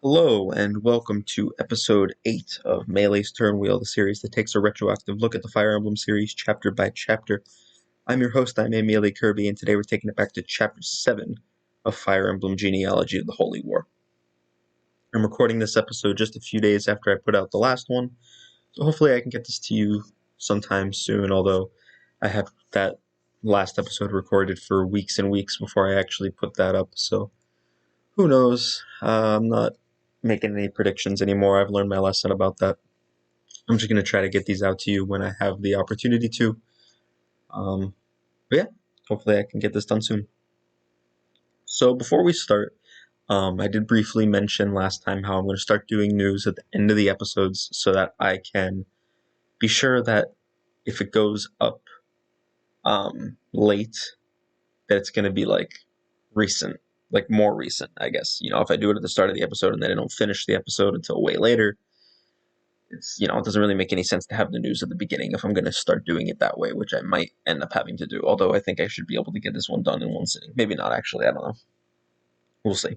Hello, and welcome to episode 8 of Melee's Turnwheel, the series that takes a retroactive look at the Fire Emblem series chapter by chapter. I'm your host, I'm Melee Kirby, and today we're taking it back to chapter 7 of Fire Emblem Genealogy of the Holy War. I'm recording this episode just a few days after I put out the last one, so hopefully I can get this to you sometime soon, although I had that last episode recorded for weeks and weeks before I actually put that up, so who knows? I'm not making any predictions anymore. I've learned my lesson about that. I'm just going to try to get these out to you when I have the opportunity to. But yeah, hopefully I can get this done soon. So before we start, I did briefly mention last time how I'm going to start doing news at the end of the episodes so that I can be sure that if it goes up late, that it's going to be recent, more recent, I guess. If I do it at the start of the episode and then I don't finish the episode until way later, it doesn't really make any sense to have the news at the beginning if I'm going to start doing it that way, which I might end up having to do. Although I think I should be able to get this one done in one sitting. Maybe not, actually. I don't know. We'll see.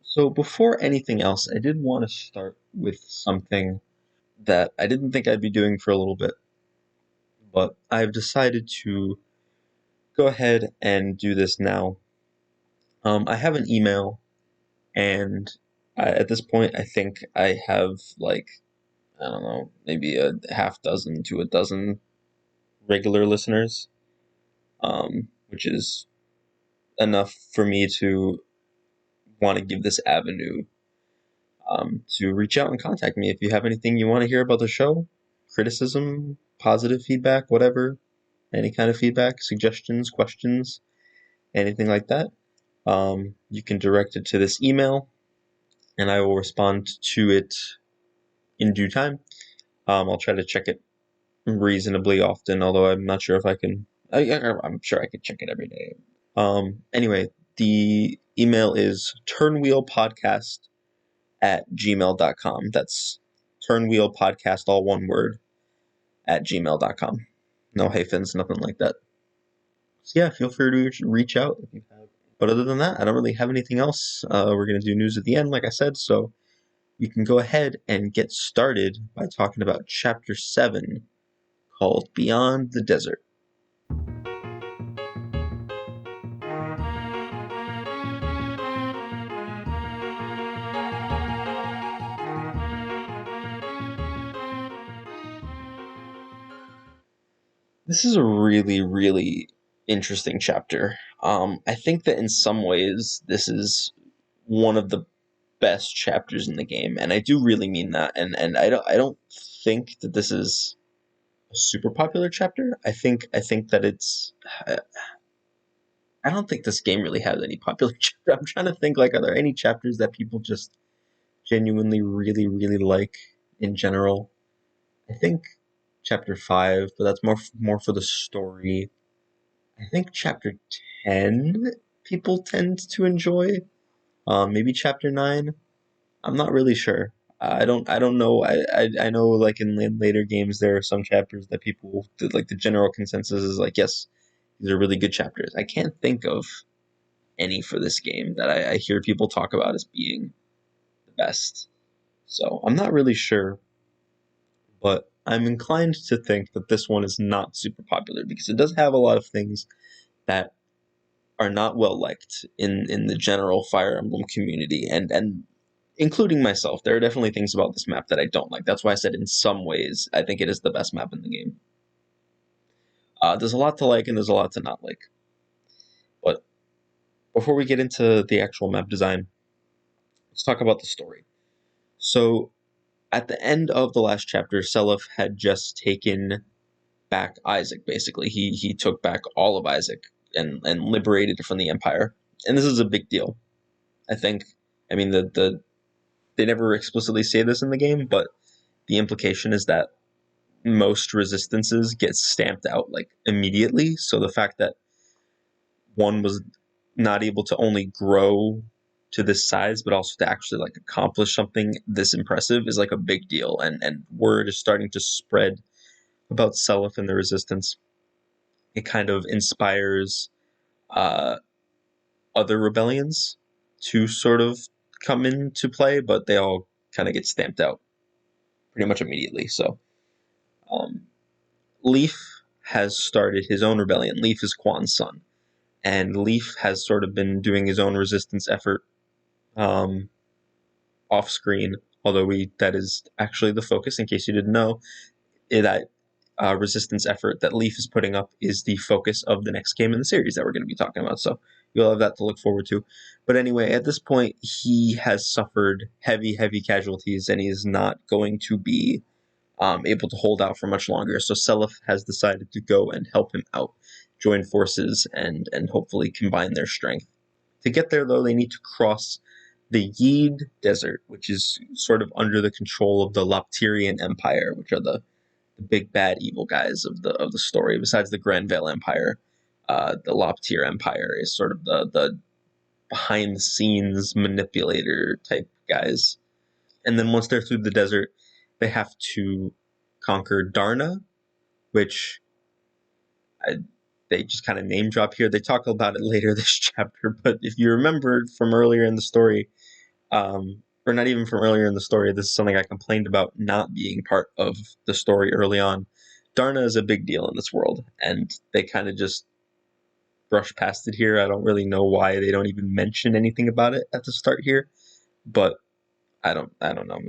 So before anything else, I did want to start with something that I didn't think I'd be doing for a little bit, but I've decided to go ahead and do this now. I have an email, and at this point, I think I have, I don't know, maybe a half dozen to a dozen regular listeners, which is enough for me to want to give this avenue to reach out and contact me if you have anything you want to hear about the show, criticism, positive feedback, whatever, any kind of feedback, suggestions, questions, anything like that. You can direct it to this email, and I will respond to it in due time. I'll try to check it reasonably often, although I'm not sure if I can. I'm sure I could check it every day. Anyway, the email is turnwheelpodcast@gmail.com. That's turnwheelpodcast, all one word, @gmail.com. No hyphens, nothing like that. So yeah, feel free to reach out if you have. But other than that, I don't really have anything else. We're going to do news at the end, like I said, so we can go ahead and get started by talking about Chapter 7, called Beyond the Desert. This is a really, really interesting chapter. I think that in some ways, this is one of the best chapters in the game, and I do really mean that. And I don't think that this is a super popular chapter. I think that it's. I don't think this game really has any popular chapter. I'm trying to think, are there any chapters that people just genuinely really, really like in general? I think chapter 5, but that's more for the story. I think chapter 10 people tend to enjoy. Maybe chapter 9. I'm not really sure. I don't know. I know in later games there are some chapters that people the general consensus is yes, these are really good chapters. I can't think of any for this game that I hear people talk about as being the best. So I'm not really sure, but I'm inclined to think that this one is not super popular because it does have a lot of things that are not well liked in the general Fire Emblem community, and including myself. There are definitely things about this map that I don't like. That's why I said in some ways I think it is the best map in the game. There's a lot to like and there's a lot to not like. But before we get into the actual map design, let's talk about the story. So at the end of the last chapter, Seliph had just taken back Isaac, basically. He took back all of Isaac and liberated it from the Empire. And this is a big deal. I think, they never explicitly say this in the game, but the implication is that most resistances get stamped out immediately. So the fact that one was not able to only grow to this size, but also to actually accomplish something this impressive is a big deal. And word is starting to spread about Seliph and the resistance. It kind of inspires other rebellions to sort of come into play, but they all kind of get stamped out pretty much immediately. So Leaf has started his own rebellion. Leaf is Quan's son, and Leaf has sort of been doing his own resistance effort off screen. Although that is actually the focus. In case you didn't know, that resistance effort that Leaf is putting up is the focus of the next game in the series that we're going to be talking about. So you'll have that to look forward to. But anyway, at this point, he has suffered heavy, heavy casualties, and he is not going to be able to hold out for much longer. So Seliph has decided to go and help him out, join forces, and hopefully combine their strength. To get there, though, they need to cross the Yied Desert, which is sort of under the control of the Loptyrian Empire, which are the big bad evil guys of the story. Besides the Granvale Empire, the Loptyr Empire is sort of the behind the scenes manipulator type guys. And then once they're through the desert, they have to conquer Darna, which they just kind of name drop here. They talk about it later this chapter, but if you remember from earlier in the story, or not even from earlier in the story, this is something I complained about not being part of the story early on. Darna is a big deal in this world, and they kind of just brush past it here. I don't really know why they don't even mention anything about it at the start here, but I don't know.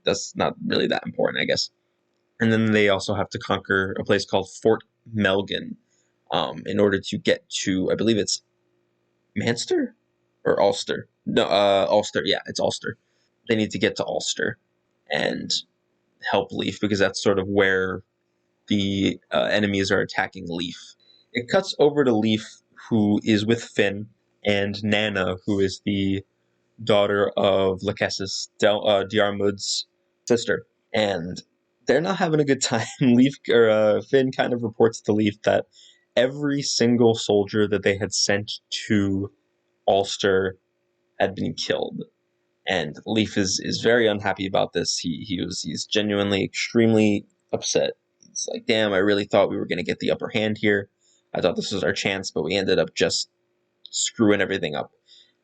That's not really that important, I guess. And then they also have to conquer a place called Fort Melgan in order to get to, I believe it's Manster or Ulster. No, Ulster. Yeah, it's Ulster. They need to get to Ulster and help Leaf because that's sort of where the enemies are attacking Leaf. It cuts over to Leaf, who is with Finn, and Nana, who is the daughter of Lachesis, Diarmuid's sister. And they're not having a good time. Leaf or Finn kind of reports to Leaf that every single soldier that they had sent to Ulster had been killed. And Leaf is very unhappy about this. He's genuinely extremely upset. He's like, damn, I really thought we were going to get the upper hand here. I thought this was our chance, but we ended up just screwing everything up.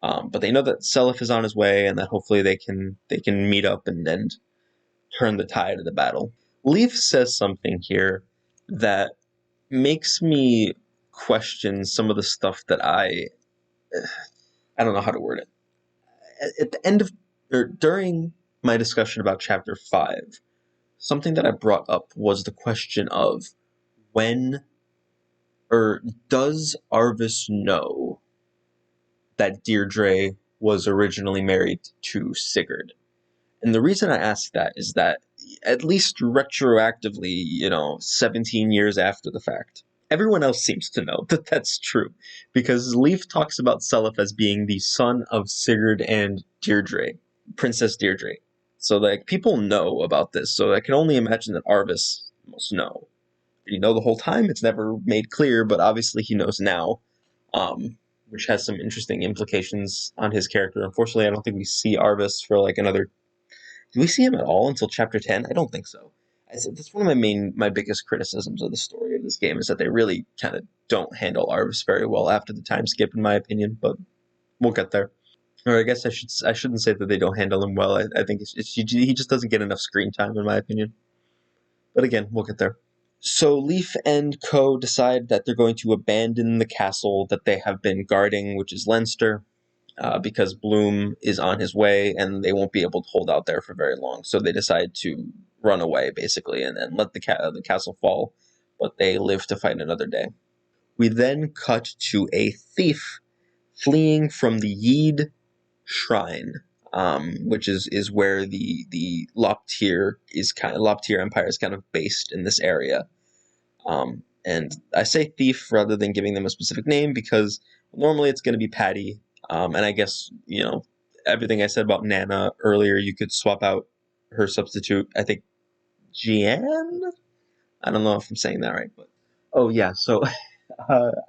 But they know that Seliph is on his way, and that hopefully they can meet up and turn the tide of the battle. Leaf says something here that makes me question some of the stuff that I don't know how to word it. At the end of or during my discussion about chapter 5, something that I brought up was the question of when or does Arvis know that Deirdre was originally married to Sigurd? And the reason I ask that is that, at least retroactively, 17 years after the fact, everyone else seems to know that that's true. Because Leif talks about Seliph as being the son of Sigurd and Deirdre, Princess Deirdre. So, people know about this. So I can only imagine that Arvis must know. Did he know the whole time? It's never made clear, but obviously he knows now. Which has some interesting implications on his character. Unfortunately, I don't think we see Arvis for another. Do we see him at all until chapter 10? I don't think so. That's one of my biggest criticisms of the story of this game is that they really kind of don't handle Arvis very well after the time skip, in my opinion. But we'll get there. Or I guess I shouldn't say that they don't handle him well. I think he just doesn't get enough screen time, in my opinion. But again, we'll get there. So Leif and Co. decide that they're going to abandon the castle that they have been guarding, which is Leinster, because Bloom is on his way and they won't be able to hold out there for very long. So they decide to run away, basically, and let the castle fall, but they live to fight another day. We then cut to a thief fleeing from the Yied Shrine, which is where the Loptyr Empire is kind of based in this area. And I say thief rather than giving them a specific name because normally it's going to be Patty. And I guess, everything I said about Nana earlier, you could swap out her substitute. I think Jeanne? I don't know if I'm saying that right, but oh yeah. So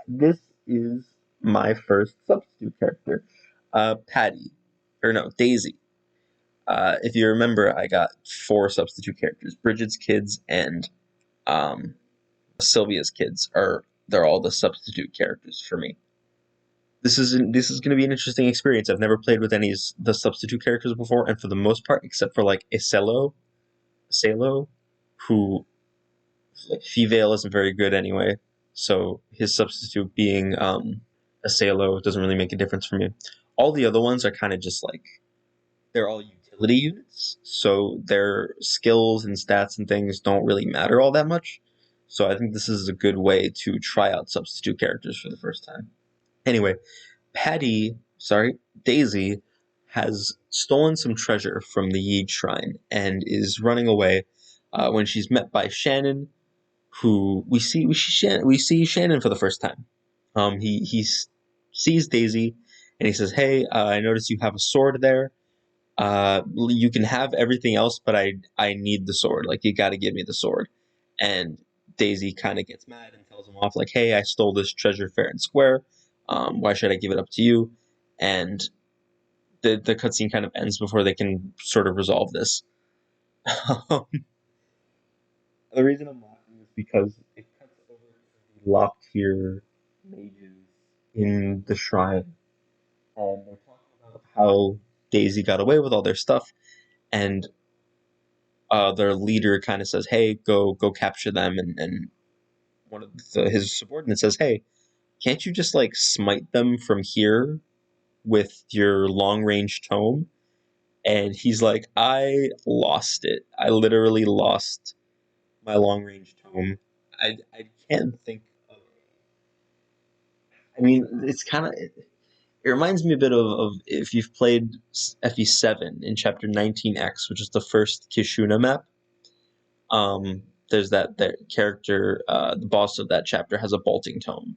this is my first substitute character, Patty, or no, Daisy. If you remember, I got 4 substitute characters: Bridget's kids and Sylvia's kids they're all the substitute characters for me. this is going to be an interesting experience. I've never played with any of the substitute characters before, and for the most part, except for like Iselo, who like Fivale isn't very good anyway. So his substitute being Iselo doesn't really make a difference for me. All the other ones are kind of just like they're all utility units, so their skills and stats and things don't really matter all that much. So I think this is a good way to try out substitute characters for the first time. Anyway, Daisy has stolen some treasure from the Yied shrine and is running away when she's met by Shannon, who we see Shannon for the first time. He sees Daisy and he says, "Hey, I noticed you have a sword there. You can have everything else, but I need the sword. Like you got to give me the sword." And Daisy kind of gets mad and tells him off, like, "Hey, I stole this treasure fair and square. Why should I give it up to you?" And the cutscene kind of ends before they can sort of resolve this. The reason I'm laughing is because it cuts over to the Loptyr mages in the shrine, and they're talking about how Daisy got away with all their stuff, and their leader kind of says, "Hey, go capture them," and one of his subordinates says, "Hey, can't you just like smite them from here with your long range tome?" And he's like, "I lost it. I literally lost my long range tome. I can't think of. I mean, it's kind of it reminds me a bit of if you've played FE7 in chapter 19X, which is the first Kishuna map. There's that character, the boss of that chapter has a bolting tome,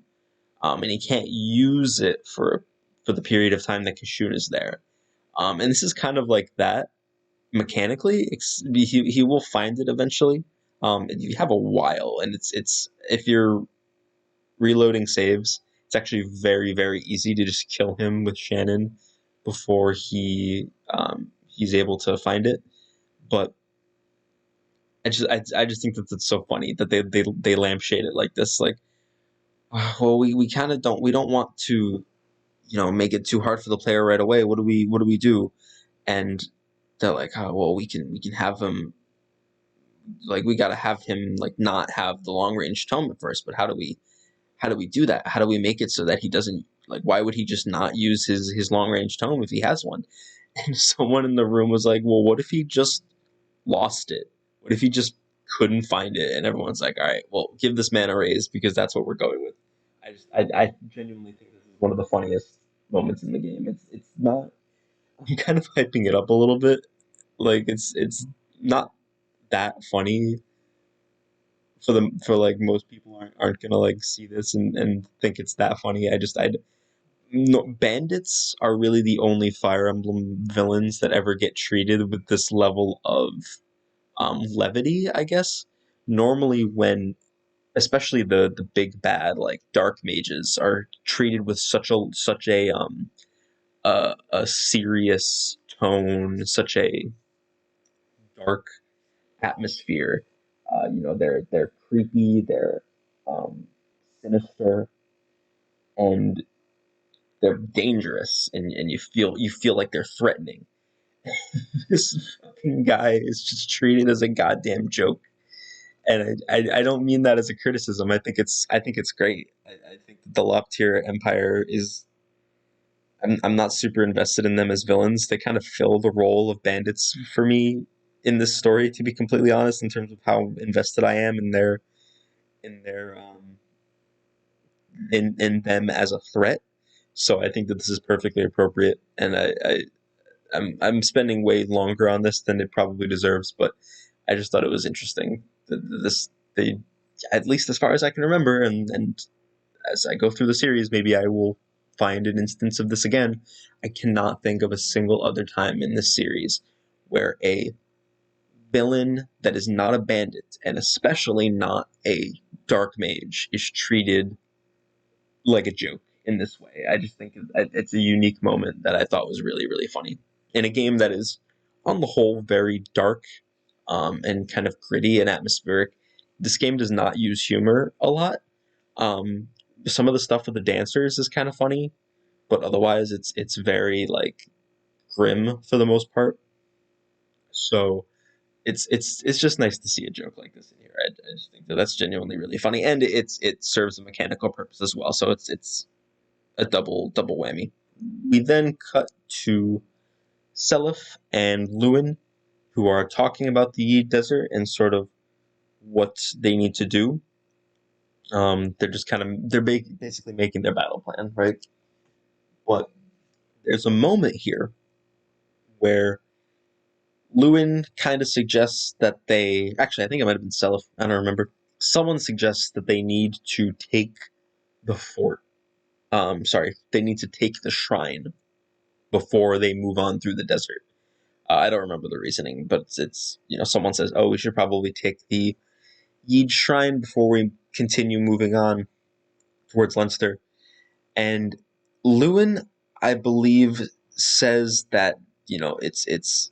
and he can't use it for the period of time that Kishun is there. And this is kind of like that mechanically. He will find it eventually. And you have a while, and it's if you're reloading saves, it's actually very very easy to just kill him with Shannon before he's able to find it. But I just think that it's so funny that they lampshade it like this. Like, well, we kind of don't want to make it too hard for the player right away. What do we do? And they're like, oh well, we can have him, like, we got to have him like not have the long range tome at first. But how do we do that? How do we make it so that he doesn't, like, why would he just not use his long range tome if he has one? And someone in the room was like, well, what if he just lost it? What if he just couldn't find it? And everyone's like, all right, well, give this man a raise because that's what we're going with. I genuinely think this is one of the funniest moments in the game. It's not. I'm kind of hyping it up a little bit. Like it's not that funny for like most people aren't gonna like see this and think it's that funny. I no, bandits are really the only Fire Emblem villains that ever get treated with this level of levity, I guess. Normally, when especially the big bad like dark mages are treated with such a serious tone, such a dark atmosphere. They're creepy, they're um, sinister, and they're dangerous, and you feel like they're threatening. This fucking guy is just treated as a goddamn joke, and I don't mean that as a criticism. I think it's great. I think that the Loptyr Empire is. I'm not super invested in them as villains. They kind of fill the role of bandits for me in this story, to be completely honest, in terms of how invested I am in their in them as a threat. So I think that this is perfectly appropriate, and I'm spending way longer on this than it probably deserves, but I just thought it was interesting that this they, at least as far as I can remember, and as I go through the series, maybe I will find an instance of this again. I cannot think of a single other time in this series where a villain that is not a bandit, and especially not a dark mage, is treated like a joke in this way. I just think it's a unique moment that I thought was really, really funny. In a game that is, on the whole, very dark and kind of gritty and atmospheric, this game does not use humor a lot. Um, some of the stuff with the dancers is kind of funny. but otherwise it's very like grim for the most part. So it's just nice to see a joke like this in here. I just think that that's genuinely really funny, and it serves a mechanical purpose as well. So it's a double whammy. We then cut to Seliph and Lewin, who are talking about the Yied Desert and sort of what they need to do. They're just kind of they're basically making their battle plan, right? But there's a moment here where Lewin kind of suggests that they actually I think it might have been Seliph, I don't remember. Someone suggests that they need to take the fort. Sorry, they need to take the shrine before they move on through the desert. I don't remember the reasoning, but it's someone says, "Oh, we should probably take the Yied shrine before we continue moving on towards Leinster." And Lewin, I believe, says that it's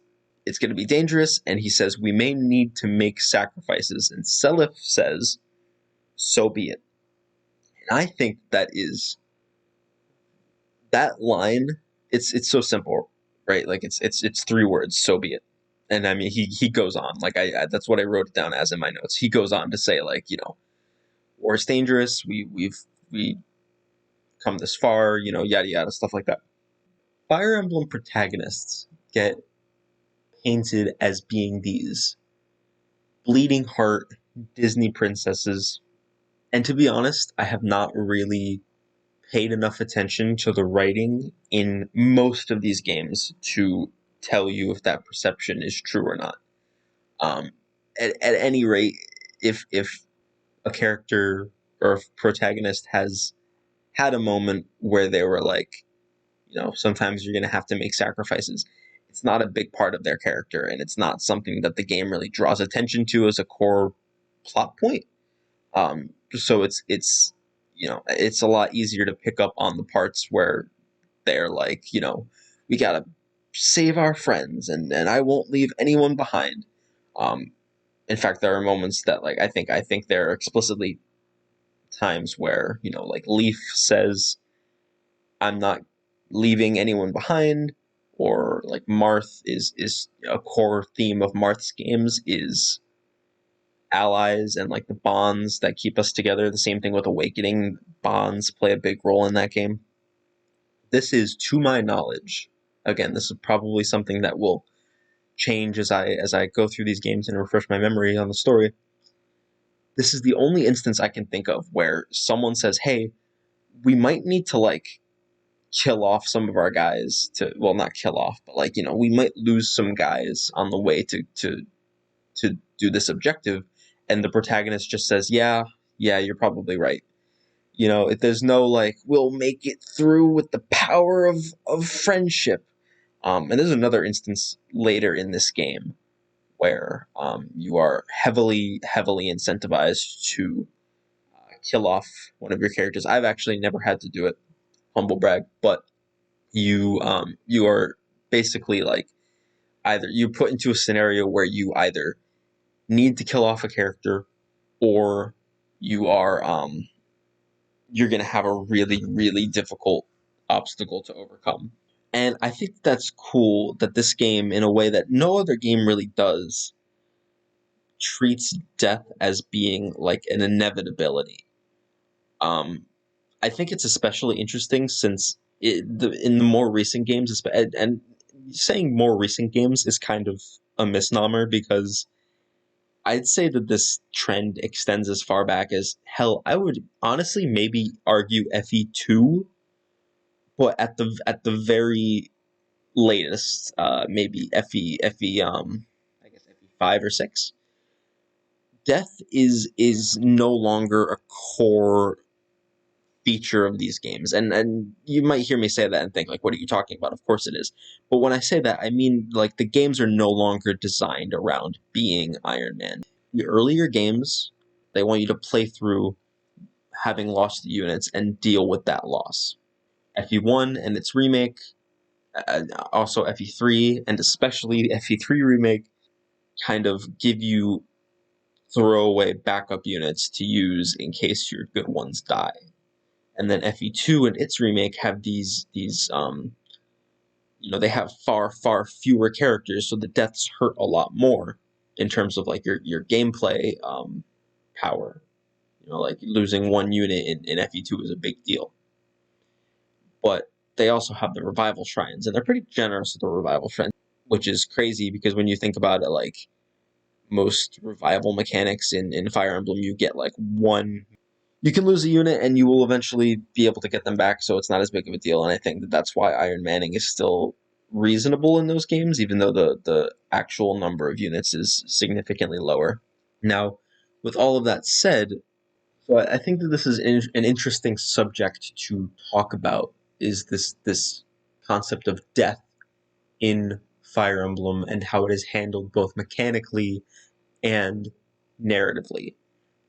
going to be dangerous, and he says we may need to make sacrifices. And Seliph says, "So be it." And I think that line. It's so simple, right? Like it's three words. So be it. And I mean, he goes on like I that's what I wrote it down as in my notes. He goes on to say like war is dangerous. We come this far. Yada yada stuff like that. Fire Emblem protagonists get painted as being these bleeding heart Disney princesses. And to be honest, I have not really paid enough attention to the writing in most of these games to tell you if that perception is true or not. Um, at any rate, if a character or a protagonist has had a moment where they were like, sometimes you're going to have to make sacrifices. It's not a big part of their character, and it's not something that the game really draws attention to as a core plot point. So it's a lot easier to pick up on the parts where they're like, we gotta save our friends, and I won't leave anyone behind. Um, in fact, there are moments that like I think there are explicitly times where like Leaf says, "I'm not leaving anyone behind," or like Marth is a core theme of Marth's games is allies and like the bonds that keep us together. The same thing with Awakening, bonds play a big role in that game. This is, to my knowledge, again, this is probably something that will change as I go through these games and refresh my memory on the story. This is the only instance I can think of where someone says, "Hey, we might need to like kill off some of our guys to well not kill off, but like, we might lose some guys on the way to do this objective." And the protagonist just says, "Yeah, you're probably right." If there's no like, "We'll make it through with the power of friendship." And there's another instance later in this game where you are heavily incentivized to kill off one of your characters. I've actually never had to do it, humble brag, but you are basically like either you put into a scenario where you either need to kill off a character or you are you're going to have a really difficult obstacle to overcome. And I think that's cool that this game, in a way that no other game really does, treats death as being like an inevitability. Um, I think it's especially interesting since in the more recent games, and saying more recent games is kind of a misnomer because I'd say that this trend extends as far back as hell. I would honestly maybe argue FE2, but at the very latest, maybe FE I guess FE5 or 6. Death is no longer a core feature of these games, and you might hear me say that and think like, what are you talking about? Of course it is. But when I say that, I mean like the games are no longer designed around being Iron Man. The earlier games, they want you to play through having lost the units and deal with that loss. FE1 and its remake, also FE3 and especially FE3 remake, kind of give you throwaway backup units to use in case your good ones die. and then FE2 and its remake have these they have far fewer characters, so the deaths hurt a lot more in terms of like your gameplay power. Like losing one unit in FE2 is a big deal. But they also have the revival shrines, and they're pretty generous with the revival shrines, which is crazy because when you think about it, like most revival mechanics in Fire Emblem, you get like one. You can lose a unit, and you will eventually be able to get them back, so it's not as big of a deal. And I think that that's why Iron Manning is still reasonable in those games, even though the actual number of units is significantly lower. Now, with all of that said, so I think that this is an interesting subject to talk about. Is this concept of death in Fire Emblem and how it is handled both mechanically and narratively.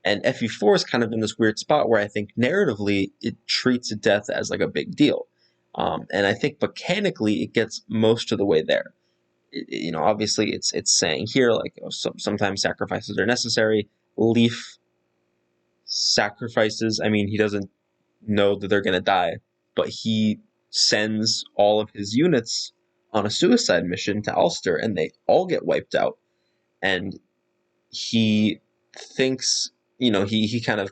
And FE4 is kind of in this weird spot where I think narratively it treats death as like a big deal. And I think mechanically it gets most of the way there. Obviously it's saying here like sometimes sacrifices are necessary. Leaf sacrifices. I mean, he doesn't know that they're going to die, but he sends all of his units on a suicide mission to Ulster, and they all get wiped out. And he thinks, he kind of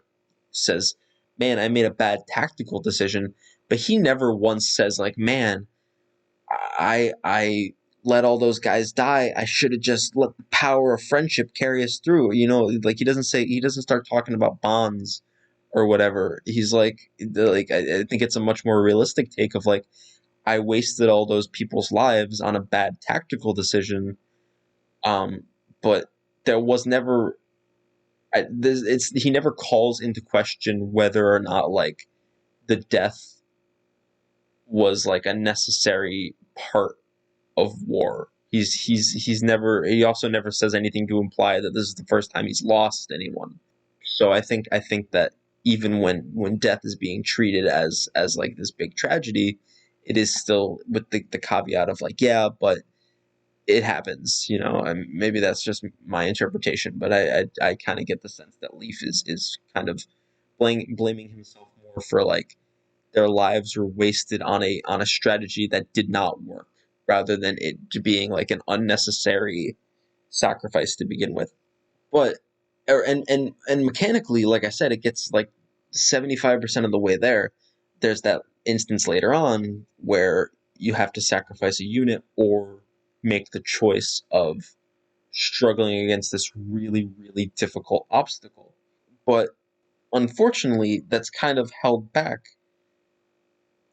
says, man, I made a bad tactical decision, but he never once says like, man, I let all those guys die. I should have just let the power of friendship carry us through. Like he doesn't start talking about bonds or whatever. He's like I think it's a much more realistic take of like, I wasted all those people's lives on a bad tactical decision. But there was never he never calls into question whether or not like the death was like a necessary part of war. He also never says anything to imply that this is the first time he's lost anyone. So I think that even when death is being treated as like this big tragedy, it is still with the caveat of like, yeah, but it happens, and maybe that's just my interpretation, but I kind of get the sense that Leaf is kind of blaming himself more for like their lives were wasted on a strategy that did not work, rather than it being like an unnecessary sacrifice to begin with. But and mechanically, like I said, it gets like 75% of the way there. There's that instance later on where you have to sacrifice a unit or make the choice of struggling against this really, really difficult obstacle. But unfortunately, that's kind of held back.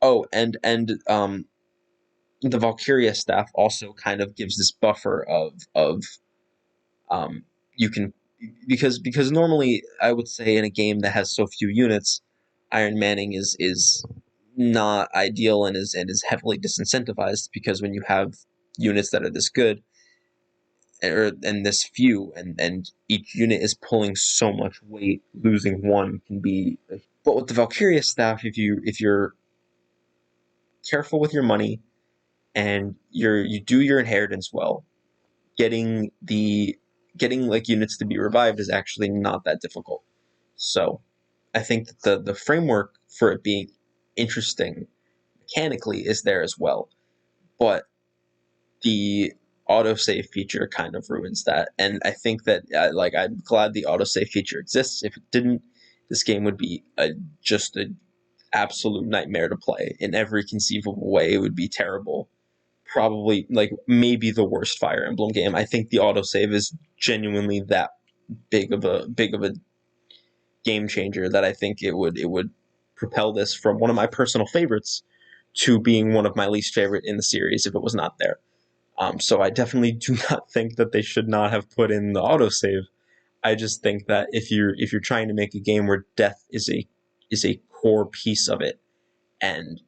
Oh, and the Valkyria staff also kind of gives this buffer of you can, because normally I would say in a game that has so few units, Iron Manning is not ideal and is heavily disincentivized, because when you have units that are this good and this few, and each unit is pulling so much weight, losing one can be. But with the Valkyria staff, if you're careful with your money and you do your inheritance well, getting like units to be revived is actually not that difficult. So I think that the framework for it being interesting mechanically is there as well, but the autosave feature kind of ruins that. And I think that I'm glad the autosave feature exists. If it didn't, this game would be just an absolute nightmare to play in every conceivable way. It would be terrible. Probably like maybe the worst Fire Emblem game. I think the autosave is genuinely that big of a game changer that I think it would propel this from one of my personal favorites to being one of my least favorite in the series if it was not there. So I definitely do not think that they should not have put in the autosave. I just think that if you're trying to make a game where death is a core piece of it, and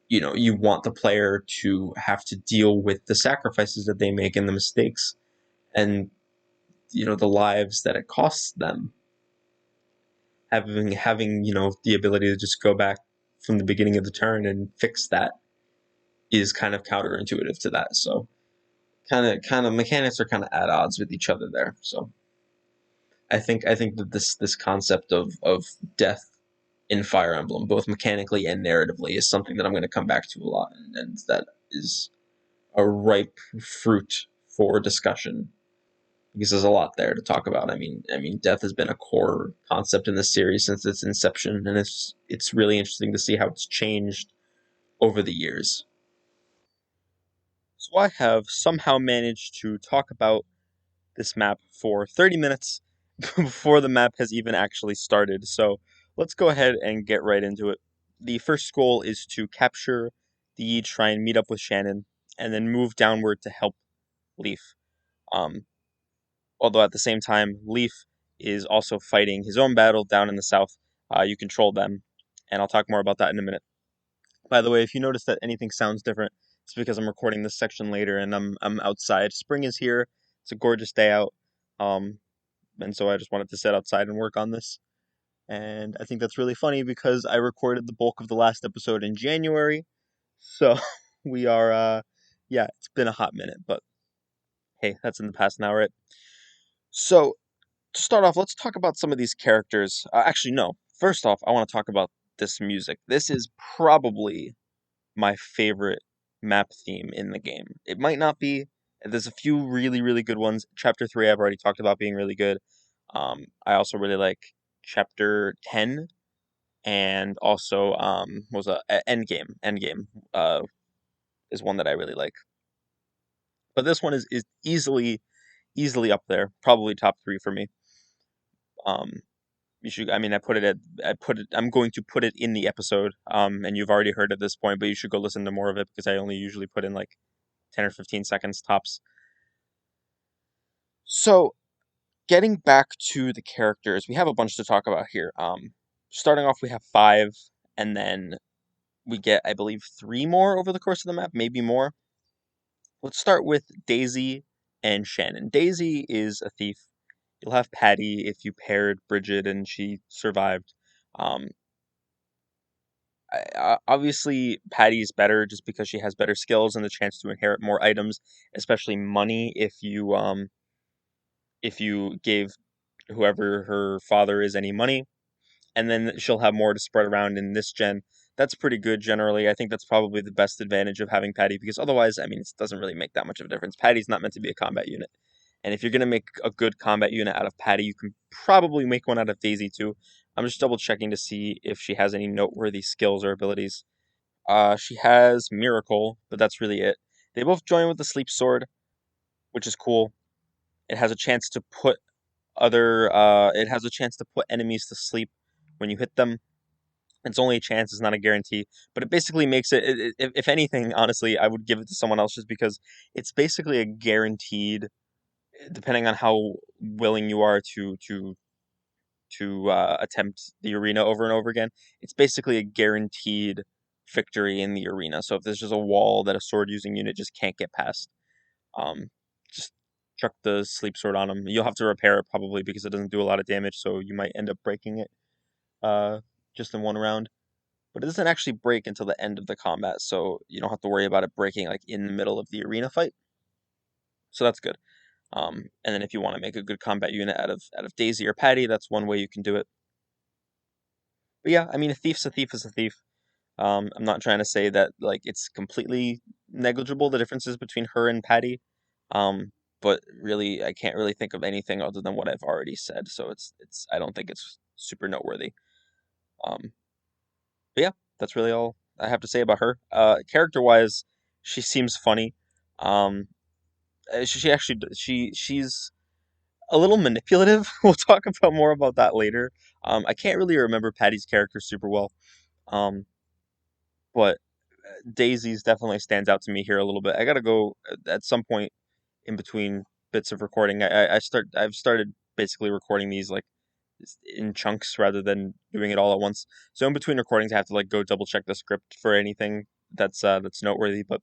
you want the player to have to deal with the sacrifices that they make and the mistakes and the lives that it costs them, having the ability to just go back from the beginning of the turn and fix that is kind of counterintuitive to that. So kind of mechanics are kind of at odds with each other there. So I think that this concept of death in Fire Emblem, both mechanically and narratively, is something that I'm going to come back to a lot, and that is a ripe fruit for discussion because there's a lot there to talk about. I mean, death has been a core concept in this series since its inception, and it's really interesting to see how it's changed over the years. So I have somehow managed to talk about this map for 30 minutes before the map has even actually started. So let's go ahead and get right into it. The first goal is to capture the Yied Shrine, meet up with Shannon, and then move downward to help Leaf. Um, Although at the same time, Leaf is also fighting his own battle down in the south. You control them, and I'll talk more about that in a minute. By the way, if you notice that anything sounds different, it's because I'm recording this section later and I'm outside. Spring is here. It's a gorgeous day out. Um, and so I just wanted to sit outside and work on this. And I think that's really funny because I recorded the bulk of the last episode in January. So we are yeah, it's been a hot minute, but hey, that's in the past now, right? So to start off, let's talk about some of these characters. Actually, no. First off, I want to talk about this music. This is probably my favorite map theme in the game. It might not be. There's a few really, really good ones. Chapter 3, I've already talked about being really good. I also really like Chapter 10 and also what was Endgame. Endgame is one that I really like. But this one is easily up there, probably top 3 for me. Um, you should. I mean, I put it. I'm going to put it in the episode. And you've already heard at this point, but you should go listen to more of it because I only usually put in like 10 or 15 seconds tops. So, getting back to the characters, we have a bunch to talk about here. Starting off, we have 5, and then we get, I believe, 3 more over the course of the map, maybe more. Let's start with Daisy and Shannon. Daisy is a thief. You'll have Patty if you paired Bridget and she survived. Um, Obviously, Patty's better just because she has better skills and the chance to inherit more items, especially money if you gave whoever her father is any money, and then she'll have more to spread around in this gen. That's pretty good generally. I think that's probably the best advantage of having Patty because otherwise, I mean, it doesn't really make that much of a difference. Patty's not meant to be a combat unit. And if you're going to make a good combat unit out of Patty, you can probably make one out of Daisy too. I'm just double checking to see if she has any noteworthy skills or abilities. She has Miracle, but that's really it. They both join with the Sleep Sword, which is cool. It has a chance to put it has a chance to put enemies to sleep when you hit them. It's only a chance, it's not a guarantee, but it basically makes if anything, honestly, I would give it to someone else just because it's basically a guaranteed, depending on how willing you are to attempt the arena over and over again. It's basically a guaranteed victory in the arena. So if there's just a wall that a sword using unit just can't get past, um, just chuck the sleep sword on them. You'll have to repair it probably because it doesn't do a lot of damage, so you might end up breaking it uh, just in one round. But it doesn't actually break until the end of the combat, so you don't have to worry about it breaking like in the middle of the arena fight. So that's good. And then if you want to make a good combat unit out of Daisy or Patty, that's one way you can do it. But yeah, I mean, a thief's a thief is a thief. I'm not trying to say that like it's completely negligible the differences between her and Patty. Um, but really, I can't really think of anything other than what I've already said. So it's I don't think it's super noteworthy. Um, but yeah, that's really all I have to say about her. Character wise, she seems funny. Um, she actually she's a little manipulative. We'll talk about more about that later. I can't really remember Patty's character super well. Um, but Daisy's definitely stands out to me here a little bit. I gotta go at some point in between bits of recording. I've started basically recording these like in chunks rather than doing it all at once. So in between recordings, I have to like go double check the script for anything that's noteworthy. But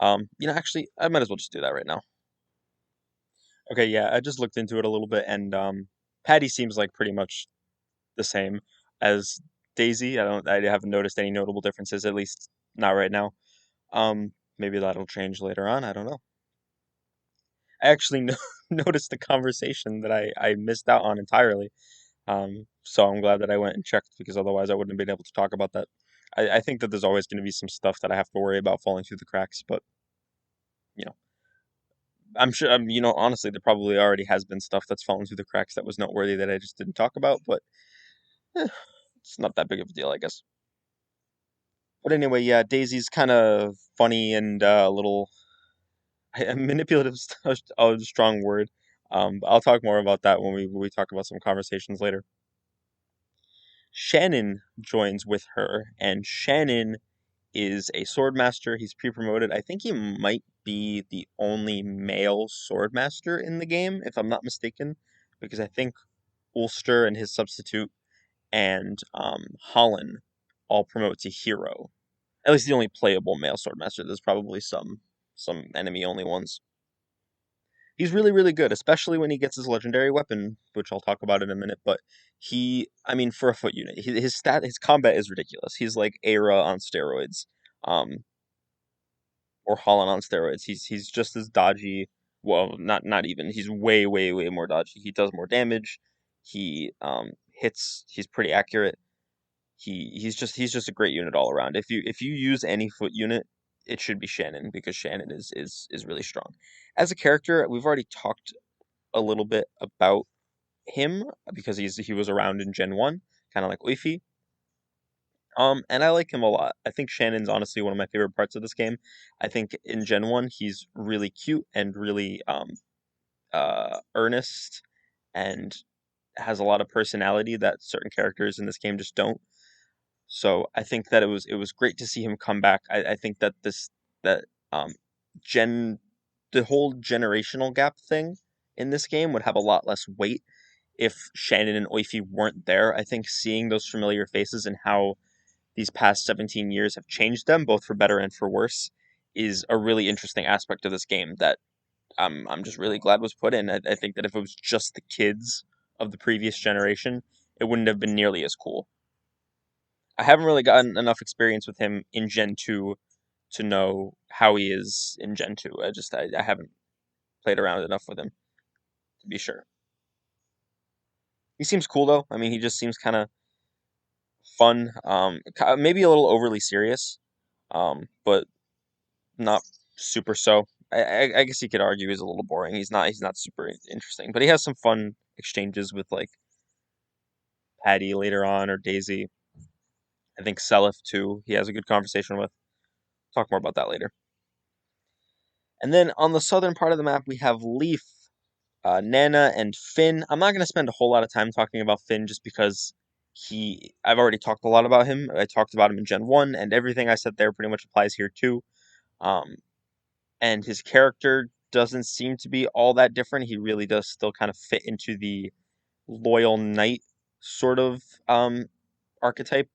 actually, I might as well just do that right now. Okay, yeah, I just looked into it a little bit, and Patty seems like pretty much the same as Daisy. I haven't noticed any notable differences, at least not right now. Maybe that'll change later on. I don't know. I actually noticed a conversation that I missed out on entirely. So I'm glad that I went and checked because otherwise I wouldn't have been able to talk about that. I think that there's always going to be some stuff that I have to worry about falling through the cracks, but you know, I'm sure, honestly, there probably already has been stuff that's fallen through the cracks that was noteworthy that I just didn't talk about, but eh, it's not that big of a deal, I guess. But anyway, yeah, Daisy's kind of funny and a little manipulative. A strong word. But I'll talk more about that when we talk about some conversations later. Shannon joins with her, and Shannon is a sword master. He's pre-promoted. I think he might be the only male sword master in the game, if I'm not mistaken, because I think Ulster and his substitute and Holland all promote to hero. At least the only playable male sword master. There's probably some enemy only ones. He's really really good, especially when he gets his legendary weapon, which I'll talk about in a minute. But I mean, for a foot unit, his combat is ridiculous. He's like Era on steroids, um, or Holland on steroids. He's just as dodgy. Well, not even. He's way way way more dodgy. He does more damage. He hits. He's pretty accurate. He's just a great unit all around. If you use any foot unit, it should be Shannon because Shannon is really strong. As a character, we've already talked a little bit about him because he was around in Gen 1, kind of like Uifi. And I like him a lot. I think Shannon's honestly one of my favorite parts of this game. I think in Gen 1 he's really cute and really earnest and has a lot of personality that certain characters in this game just don't. So I think that it was great to see him come back. I think that that um gen the whole generational gap thing in this game would have a lot less weight if Shannon and Oifi weren't there. I think seeing those familiar faces and how these past 17 years have changed them, both for better and for worse, is a really interesting aspect of this game that I'm just really glad was put in. I think that if it was just the kids of the previous generation, it wouldn't have been nearly as cool. I haven't really gotten enough experience with him in Gen 2 to know how he is in Gen 2. I haven't played around enough with him to be sure. He seems cool though. I mean, he just seems kind of fun. Maybe a little overly serious, but not super so. I guess you could argue he's a little boring. He's not super interesting, but he has some fun exchanges with like Patty later on or Daisy. I think Seliph too. He has a good conversation with. Talk more about that later. And then on the southern part of the map, we have Leaf, Nana, and Finn. I'm not going to spend a whole lot of time talking about Finn just because I've already talked a lot about him. I talked about him in Gen 1, and everything I said there pretty much applies here too. Um, and his character doesn't seem to be all that different. He really does still kind of fit into the loyal knight sort of archetype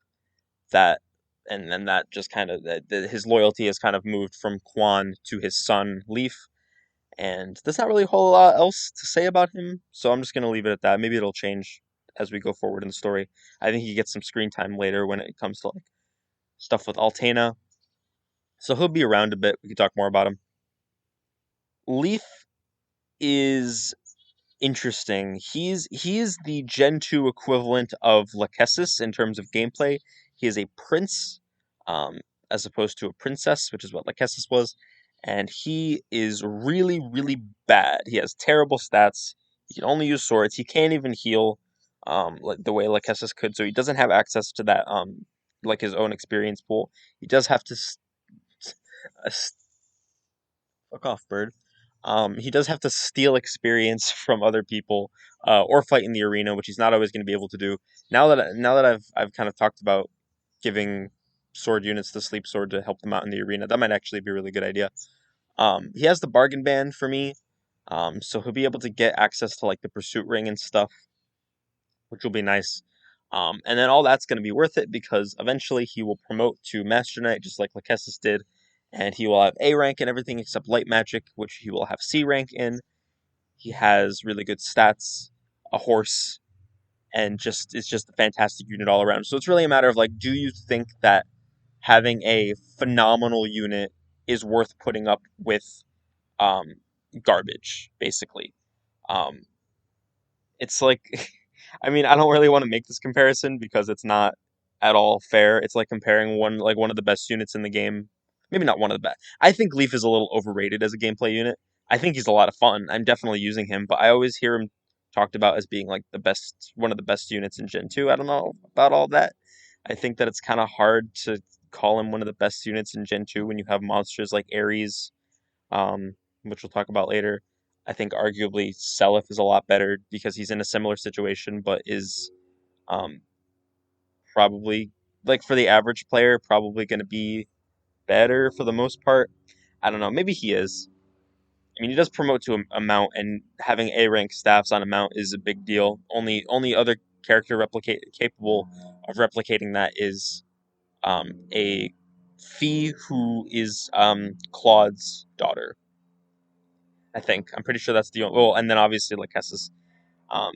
that and then that just kind of that his loyalty has kind of moved from Quan to his son Leaf, and there's not really a whole lot else to say about him, so I'm just gonna leave it at that. Maybe it'll change as we go forward in the story. I think he gets some screen time later when it comes to like stuff with Altena, so he'll be around a bit. We can talk more about him. Leaf is interesting. He is the Gen 2 equivalent of Lachesis in terms of gameplay. He is a prince, um, as opposed to a princess, which is what Lachesis was, and he is really, really bad. He has terrible stats. He can only use swords. He can't even heal, like the way Lachesis could. So he doesn't have access to that, like his own experience pool. He does have to fuck off, bird. He does have to steal experience from other people, or fight in the arena, which he's not always going to be able to do. Now that I've kind of talked about giving sword units the sleep sword to help them out in the arena, that might actually be a really good idea. He has the bargain band for me, so he'll be able to get access to like the pursuit ring and stuff, which will be nice. And then all that's going to be worth it because eventually he will promote to Master Knight just like Lachesis did, and he will have A rank in everything except light magic, which he will have C rank in. He has really good stats, a horse, and just it's just a fantastic unit all around. So it's really a matter of like, do you think that having a phenomenal unit is worth putting up with um, garbage, basically? Um, it's like I mean, I don't really want to make this comparison because it's not at all fair. It's like comparing one of the best units in the game. Maybe not one of the best. I think Leaf is a little overrated as a gameplay unit. I think he's a lot of fun. I'm definitely using him, but I always hear him talked about as being like the best, one of the best units in Gen 2. I don't know about all that. I think that it's kind of hard to call him one of the best units in Gen 2 when you have monsters like Ares, which we'll talk about later. I think arguably Seliph is a lot better because he's in a similar situation, but is um, probably like for the average player, probably going to be better for the most part. I don't know. Maybe he is. I mean, he does promote to a mount, and having A rank staffs on a mount is a big deal. Only other character replicate capable of replicating that is a Fee who is Claude's daughter. I think I'm pretty sure that's the well, and then obviously like Hess's. Um,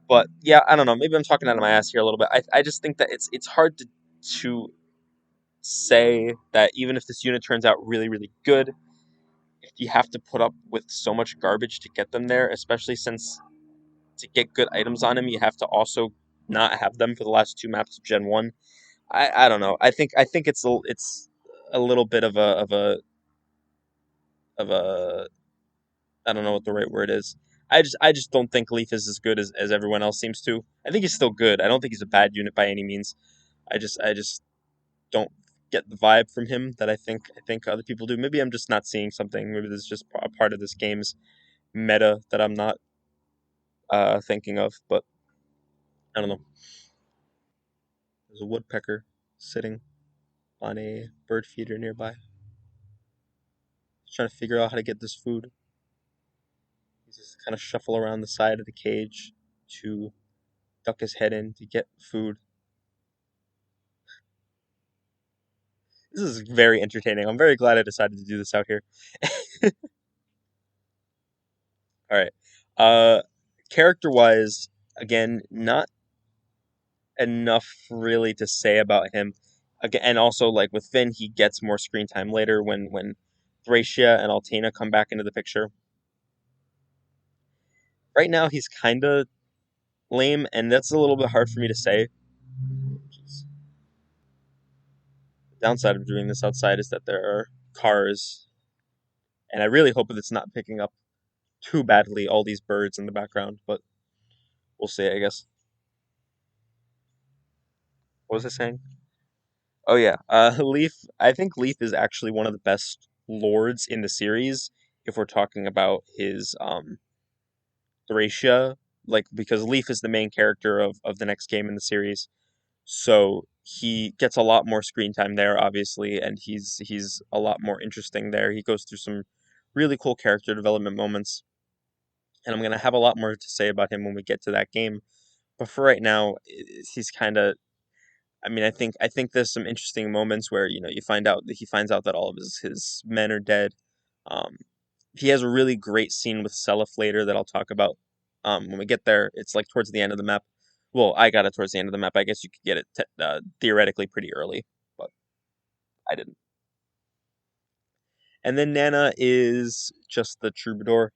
but yeah, I don't know. Maybe I'm talking out of my ass here a little bit. I just think that it's hard to say that even if this unit turns out really good, if you have to put up with so much garbage to get them there, especially since to get good items on him, you have to also not have them for the last two maps of Gen 1. I don't know. I think it's a little bit of a I don't know what the right word is. I just don't think Leaf is as good as everyone else seems to. I think he's still good. I don't think he's a bad unit by any means. I just don't get the vibe from him that I think other people do. Maybe I'm just not seeing something. Maybe this is just a part of this game's meta that I'm not thinking of. But I don't know. There's a woodpecker sitting on a bird feeder nearby. He's trying to figure out how to get this food. He's just kind of shuffle around the side of the cage to duck his head in to get food. This is very entertaining. I'm very glad I decided to do this out here. All right. Uh, character wise, again, not enough really to say about him. Again, and also like with Finn, he gets more screen time later when Thracia and Altena come back into the picture. Right now, he's kind of lame, and that's a little bit hard for me to say. The downside of doing this outside is that there are cars, and I really hope that it's not picking up too badly all these birds in the background, but we'll see, I guess. What was I saying? Oh yeah, Leaf. I think Leaf is actually one of the best lords in the series if we're talking about his Thracia, like because Leaf is the main character of the next game in the series, so he gets a lot more screen time there, obviously, and he's a lot more interesting there. He goes through some really cool character development moments, and I'm gonna have a lot more to say about him when we get to that game. But for right now, he's kind of I mean, I think there's some interesting moments where you find out that he finds out that all of his men are dead. Um, he has a really great scene with Seliph later that I'll talk about when we get there. It's like towards the end of the map. Well, I got it towards the end of the map. I guess you could get it theoretically pretty early, but I didn't. And then Nana is just the troubadour.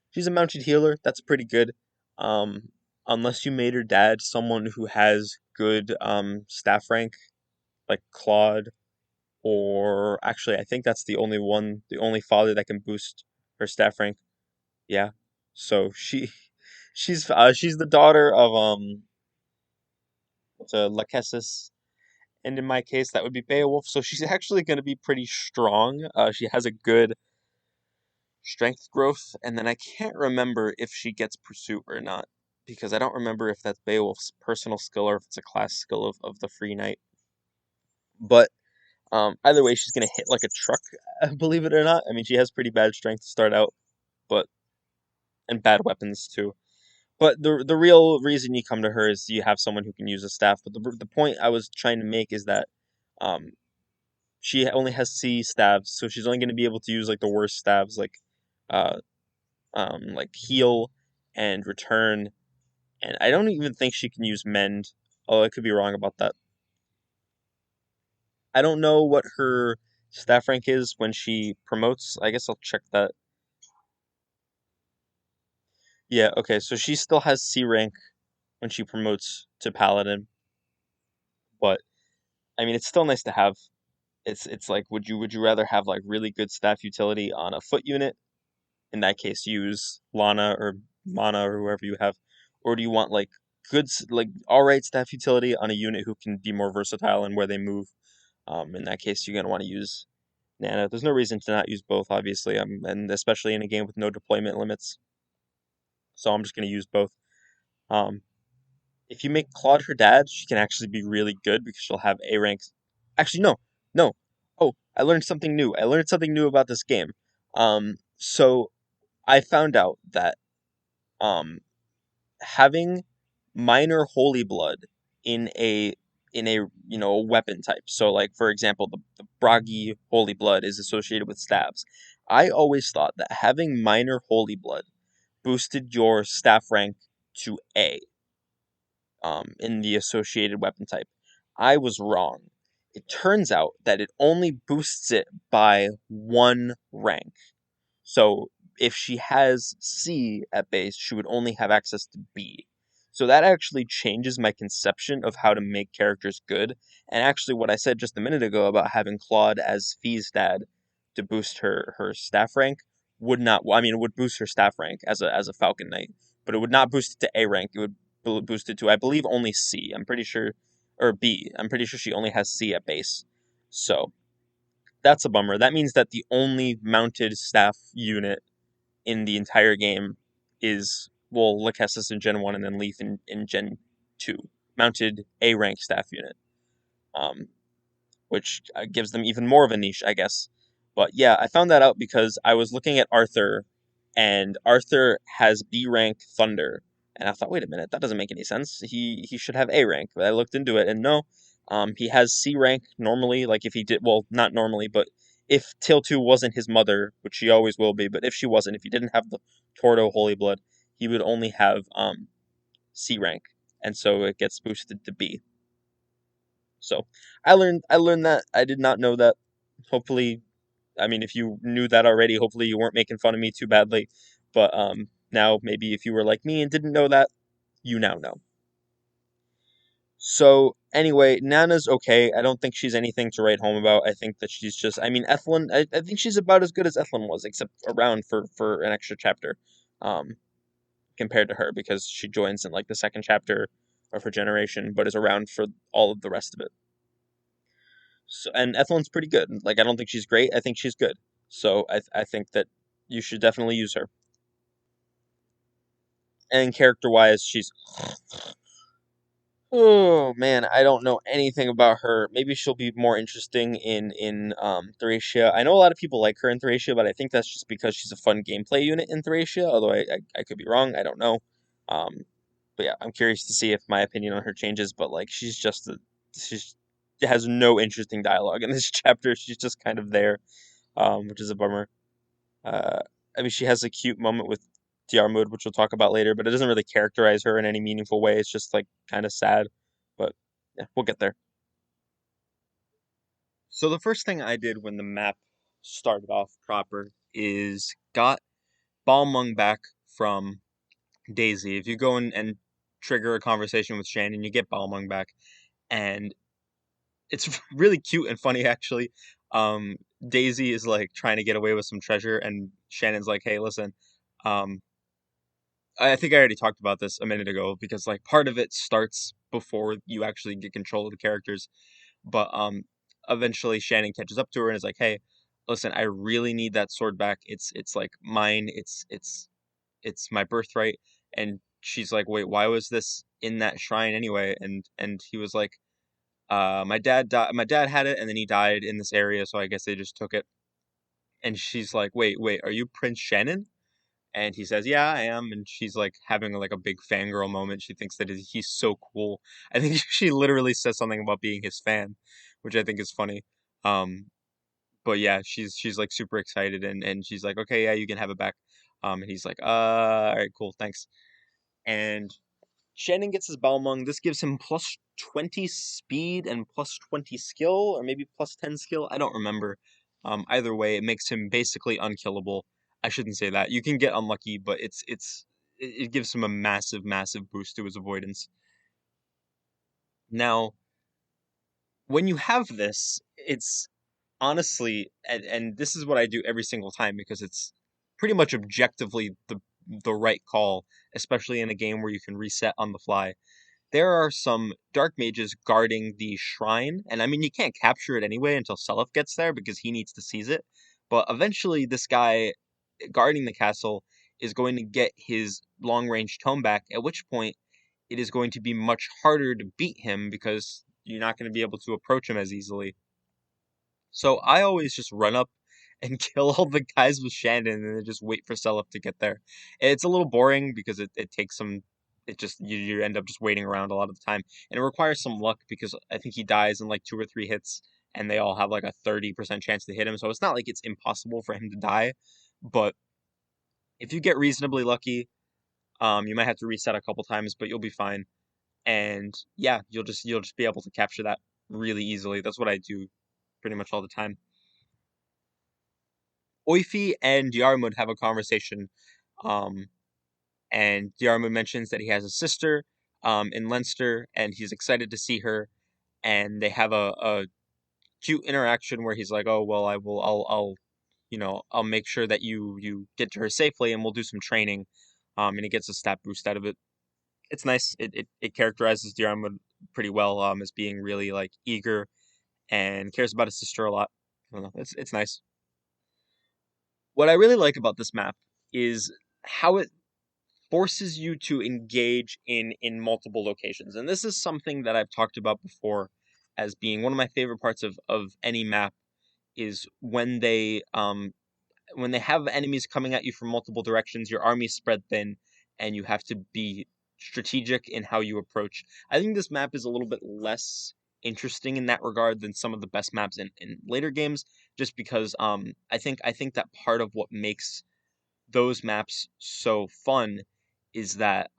She's a mounted healer. That's pretty good. Um, unless you made her dad someone who has good staff rank, like Claude or actually I think that's the only father that can boost her staff rank. Yeah. So she's the daughter of what's a Lachesis, and in my case that would be Beowulf. So she's actually going to be pretty strong. She has a good strength growth, and then I can't remember if she gets pursuit or not because I don't remember if that's Beowulf's personal skill or if it's a class skill of the Free Knight. But either way, she's gonna hit like a truck, believe it or not. I mean, she has pretty bad strength to start out, but and bad weapons too. But the real reason you come to her is you have someone who can use a staff. But the point I was trying to make is that um she only has C staves, so she's only going to be able to use like the worst staves uh like heal and return. And I don't even think she can use mend. Oh, I could be wrong about that. I don't know what her staff rank is when she promotes. I guess I'll check that. Yeah, okay, so she still has C rank. when she promotes to paladin. But I mean, it's still nice to have. It's like, would you rather have like really good staff utility on a foot unit? In that case, use Lana or Mana or whoever you have, or do you want like like all right staff utility on a unit who can be more versatile in where they move? In that case, you're gonna want to use Nana. There's no reason to not use both, obviously, and especially in a game with no deployment limits. So I'm just gonna use both. Um, if you make Claude her dad, she can actually be really good because she'll have A ranks. Actually, no, no. Oh, I learned something new. I learned something new about this game. So I found out that um, having minor holy blood in a a weapon type. So like for example, the Bragi holy blood is associated with stabs. I always thought that having minor holy blood boosted your staff rank to A in the associated weapon type. I was wrong. It turns out that it only boosts it by one rank. So if she has C at base, she would only have access to B. So that actually changes my conception of how to make characters good. And actually, what I said just a minute ago about having Claude as Fee's dad to boost her staff rank would not. Well, I mean, it would boost her staff rank as a Falcon Knight, but it would not boost it to A rank. It would boost it to, I believe, only C. I'm pretty sure, or B. I'm pretty sure she only has C at base. So that's a bummer. That means that the only mounted staff unit in the entire game is, well, Lachesis in Gen 1 and then Leaf in Gen 2. Mounted A rank staff unit. Um, which gives them even more of a niche, I guess. But yeah, I found that out because I was looking at Arthur, and Arthur has B rank Thunder, and I thought, wait a minute, that doesn't make any sense. He should have A rank. But I looked into it, and no, he has C rank normally. Like if he did, well, not normally, but if Teal 2 wasn't his mother, which she always will be, but if she wasn't, if he didn't have the Tordo Holy Blood, he would only have C rank, and so it gets boosted to B. So I learned that. I did not know that. Hopefully, I mean, if you knew that already, hopefully you weren't making fun of me too badly. But now maybe if you were like me and didn't know that, you now know. So anyway, Nana's okay. I don't think she's anything to write home about. I think that she's just. I mean, Ethlyn. I think she's about as good as Ethlyn was, except around for an extra chapter, um, compared to her because she joins in like the second chapter of her generation, but is around for all of the rest of it. So, and Ethelyn's pretty good. Like I don't think she's great. I think she's good. So I think that you should definitely use her. And character wise, she's, oh man, I don't know anything about her. Maybe she'll be more interesting in Thracia. I know a lot of people like her in Thracia, but I think that's just because she's a fun gameplay unit in Thracia. Although I could be wrong. I don't know. Um, but yeah, I'm curious to see if my opinion on her changes. But like she's has no interesting dialogue in this chapter. She's just kind of there, which is a bummer. Uh, I mean, she has a cute moment with Diarmuid, which we'll talk about later, but it doesn't really characterize her in any meaningful way. It's just like kind of sad, but yeah, we'll get there. So the first thing I did when the map started off proper is got Balmung back from Daisy. If you go in and trigger a conversation with Shannon, you get Balmung back, and it's really cute and funny actually. Um, Daisy is like trying to get away with some treasure, and Shannon's like, "Hey, listen, um, I think I already talked about this a minute ago because like part of it starts before you actually get control of the characters, but eventually Shannon catches up to her and is like, "Hey, listen, I really need that sword back. It's like mine. It's my birthright." And she's like, "Wait, why was this in that shrine anyway?" And he was like, my dad died. My dad had it, and then he died in this area, so I guess they just took it." And she's like, "Wait, are you Prince Shannon?" And he says, "Yeah, I am." And she's like having like a big fangirl moment. She thinks that he's so cool. I think she literally says something about being his fan, which I think is funny. Um, but yeah, she's like super excited and she's like, "Okay, yeah, you can have it back." And he's like, all right, cool, thanks." And Shannon gets his Balmung. This gives him plus 20 speed and plus 20 skill, or maybe plus 10 skill. I don't remember. Either way, it makes him basically unkillable. I shouldn't say that. You can get unlucky, but it's it gives him a massive, massive boost to his avoidance. Now, when you have this, it's honestly, and this is what I do every single time because it's pretty much objectively the right call, especially in a game where you can reset on the fly. There are some dark mages guarding the shrine, and I mean you can't capture it anyway until Seliph gets there because he needs to seize it. But eventually, this guy guarding the castle is going to get his long range tome back, at which point it is going to be much harder to beat him because you're not going to be able to approach him as easily. So I always just run up and kill all the guys with Shandon and then just wait for Seliph to get there. It's a little boring because it takes some it just you end up just waiting around a lot of the time. And it requires some luck because I think he dies in like 2 or 3 hits and they all have like a 30% chance to hit him. So it's not like it's impossible for him to die. But if you get reasonably lucky, you might have to reset a couple times, but you'll be fine. And yeah, you'll just be able to capture that really easily. That's what I do pretty much all the time. Oifi and Yarmud have a conversation, um, and Yarmud mentions that he has a sister in Leinster, and he's excited to see her. And they have a cute interaction where he's like, "Oh well, I'll make sure that you get to her safely, and we'll do some training." And he gets a stat boost out of it. It's nice. It characterizes Yarmud pretty well as being really like eager and cares about his sister a lot. I don't know. It's nice. What I really like about this map is how it forces you to engage in multiple locations. And this is something that I've talked about before as being one of my favorite parts of any map is when they have enemies coming at you from multiple directions, your army's spread thin and you have to be strategic in how you approach. I think this map is a little bit less interesting in that regard than some of the best maps in later games just because I think that part of what makes those maps so fun is that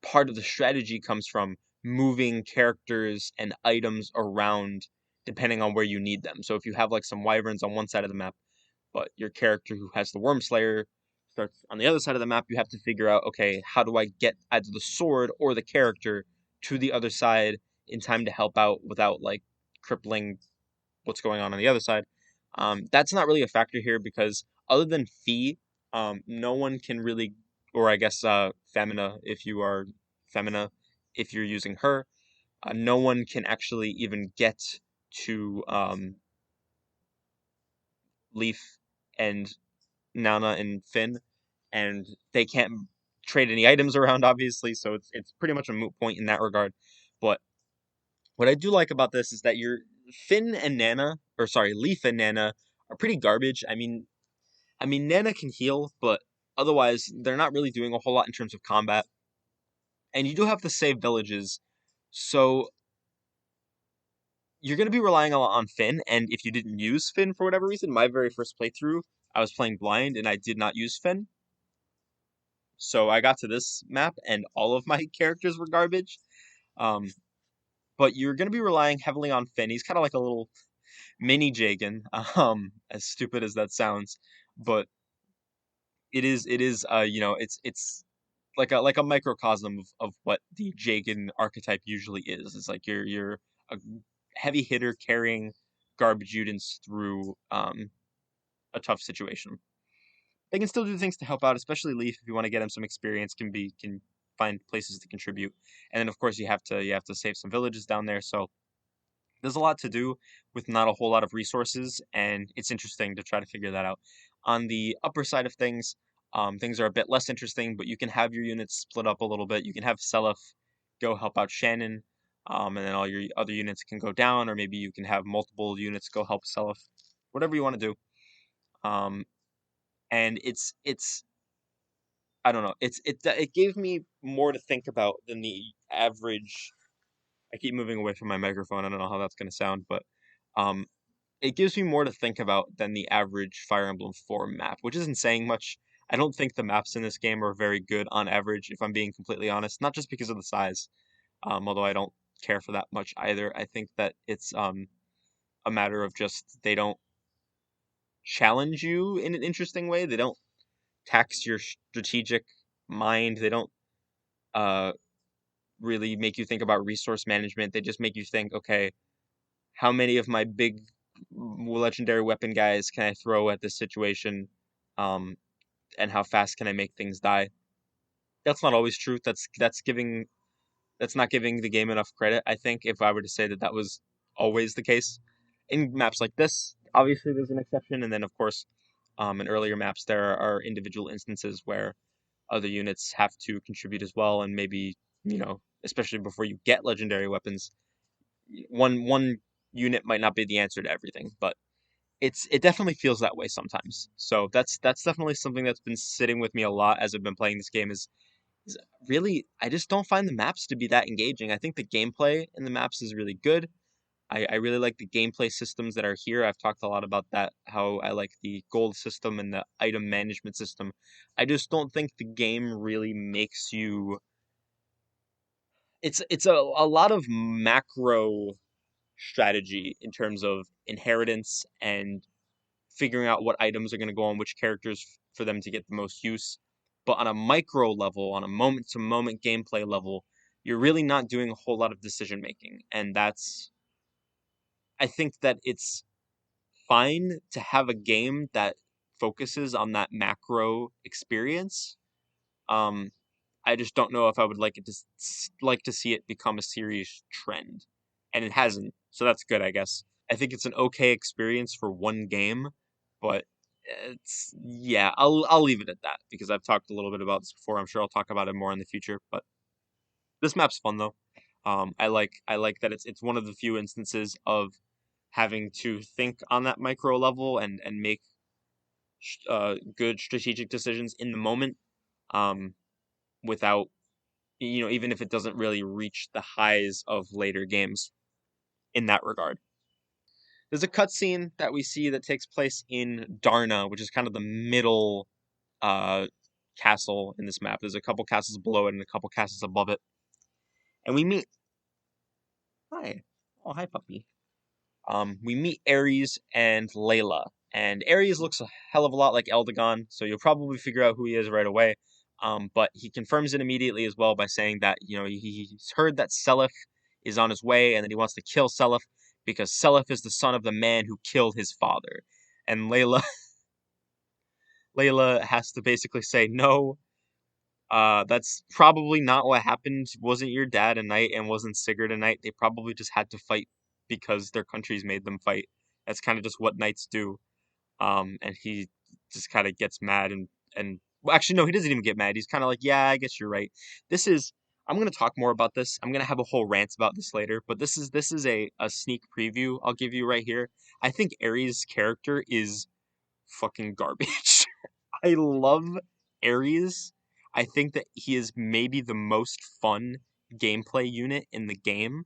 part of the strategy comes from moving characters and items around depending on where you need them. So if you have like some wyverns on one side of the map, but your character who has the Worm Slayer starts on the other side of the map, you have to figure out, okay, how do I get either the sword or the character to the other side in time to help out without like crippling what's going on the other side. That's not really a factor here because other than Fee, no one can really, or I guess Femina if you are Femina, if you're using her, no one can actually even get to Leaf and Nana and Finn, and they can't trade any items around, obviously. So it's pretty much a moot point in that regard. But what I do like about this is that your Finn and Nana, or sorry, Leaf and Nana are pretty garbage. I mean Nana can heal, but otherwise they're not really doing a whole lot in terms of combat. And you do have to save villages, so you're going to be relying a lot on Finn. And if you didn't use Finn for whatever reason, my very first playthrough, I was playing blind and I did not use Finn. So I got to this map and all of my characters were garbage. Um, but you're going to be relying heavily on Finn. He's kind of like a little mini Jagan, as stupid as that sounds, but it is it's like a microcosm of what the Jagan archetype usually is. It's like you're a heavy hitter carrying garbage units through a tough situation. They can still do things to help out, especially Leaf if you want to get him some experience, can find places to contribute. And then of course you have to save some villages down there. So there's a lot to do with not a whole lot of resources, and it's interesting to try to figure that out. On the upper side of things are a bit less interesting, but you can have your units split up a little bit. You can have Seliph go help out Shannon, and then all your other units can go down, or maybe you can have multiple units go help Seliph. Whatever you want to do. Um, and it's I don't know. It gave me more to think about than the average. I keep moving away from my microphone. I don't know how that's going to sound, but um, it gives me more to think about than the average Fire Emblem 4 map, which isn't saying much. I don't think the maps in this game are very good on average, if I'm being completely honest. Not just because of the size, although I don't care for that much either. I think that it's a matter of just they don't challenge you in an interesting way. They don't tax your strategic mind. They don't uh really make you think about resource management. They just make you think, okay, how many of my big legendary weapon guys can I throw at this situation? Um, and how fast can I make things die? That's not always true. That's not giving the game enough credit. I think if I were to say that that was always the case in maps like this, obviously there's an exception, and then of course, in earlier maps there are individual instances where other units have to contribute as well, and maybe especially before you get legendary weapons, one unit might not be the answer to everything, but it definitely feels that way sometimes. So that's definitely something that's been sitting with me a lot as I've been playing this game is really I just don't find the maps to be that engaging. I think the gameplay in the maps is really good. I really like the gameplay systems that are here. I've talked a lot about that, how I like the gold system and the item management system. I just don't think the game really makes you it's a lot of macro strategy in terms of inheritance and figuring out what items are going to go on which characters for them to get the most use. But on a micro level, on a moment to moment gameplay level, you're really not doing a whole lot of decision making. And I think that it's fine to have a game that focuses on that macro experience. Um, I just don't know if I would like to see it become a series trend, and it hasn't. So that's good, I guess. I think it's an okay experience for one game, but it's yeah, I'll leave it at that because I've talked a little bit about this before. I'm sure I'll talk about it more in the future, but this map's fun though. I like that it's one of the few instances of having to think on that micro level and make good strategic decisions in the moment, um, without even if it doesn't really reach the highs of later games in that regard. There's a cutscene that we see that takes place in Darna, which is kind of the middle uh, castle in this map. There's a couple castles below it and a couple castles above it, and we meet. Hi, oh hi puppy. We meet Ares and Layla, and Ares looks a hell of a lot like Eldegon, so you'll probably figure out who he is right away. But he confirms it immediately as well by saying that he's heard that Seliph is on his way, and that he wants to kill Seliph because Seliph is the son of the man who killed his father. And Layla has to basically say no. That's probably not what happened. Wasn't your dad a knight and wasn't Sigurd a knight? They probably just had to fight because their countries made them fight. That's kind of just what knights do. And he just kind of gets mad and well, actually no, he doesn't even get mad. He's kind of like, yeah, I guess you're right. This is I'm gonna talk more about this. I'm gonna have a whole rant about this later, but this is a sneak preview I'll give you right here. I think Ares' character is fucking garbage. I love Ares. I think that he is maybe the most fun gameplay unit in the game.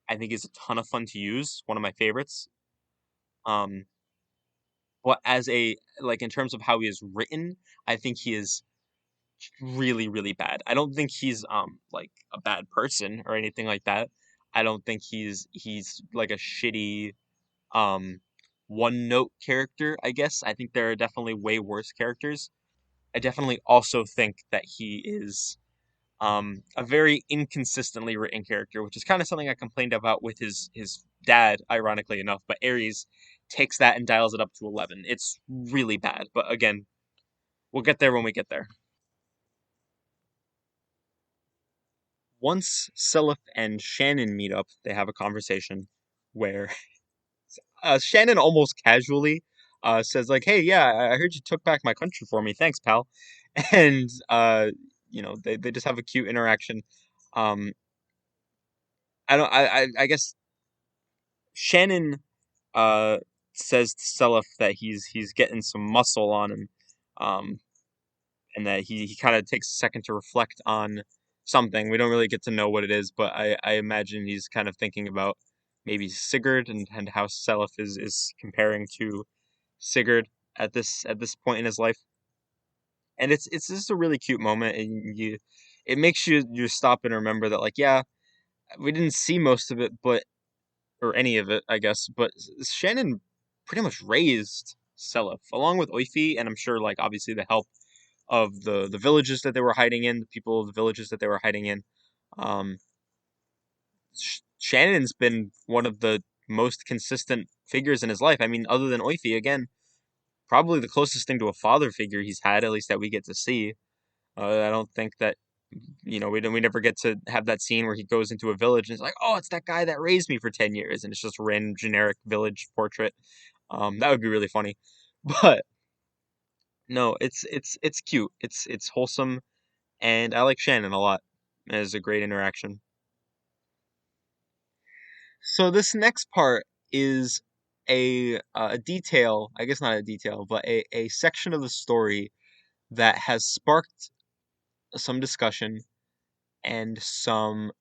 I think he's a ton of fun to use, one of my favorites. Um, but as in terms of how he is written, I think he is really, really bad. I don't think he's like a bad person or anything like that. I don't think he's like a shitty um one note character, I guess. I think there are definitely way worse characters. I definitely also think that he is a very inconsistently written character, which is kind of something I complained about with his dad, ironically enough. But Ares takes that and dials it up to 11. It's really bad, but again, we'll get there when we get there. Once Seliph and Shannon meet up, they have a conversation where Shannon almost casually says like, "Hey, yeah, I heard you took back my country for me. Thanks, pal." And they just have a cute interaction. Um, I don't. I guess Shannon uh says to Seliph that he's getting some muscle on him, um, and that he kind of takes a second to reflect on something. We don't really get to know what it is, but I imagine he's kind of thinking about maybe Sigurd and how Seliph is comparing to Sigurd at this point in his life. And it's just a really cute moment, and it makes you stop and remember that like yeah, we didn't see most of it, but or any of it, I guess. But Shannon pretty much raised Seliph along with Oifi, and I'm sure like obviously the help of the villages that they were hiding in, the people of the villages that they were hiding in. Um, Shannon's been one of the most consistent figures in his life. I mean, other than Oifi, again, probably the closest thing to a father figure he's had, at least that we get to see. I don't think that we never get to have that scene where he goes into a village and it's like, oh, it's that guy that raised me for 10 years, and it's just a random generic village portrait. That would be really funny, but no, it's cute. It's wholesome, and I like Shannon a lot. It's a great interaction. So this next part is a detail, I guess not a detail, but a section of the story that has sparked some discussion and some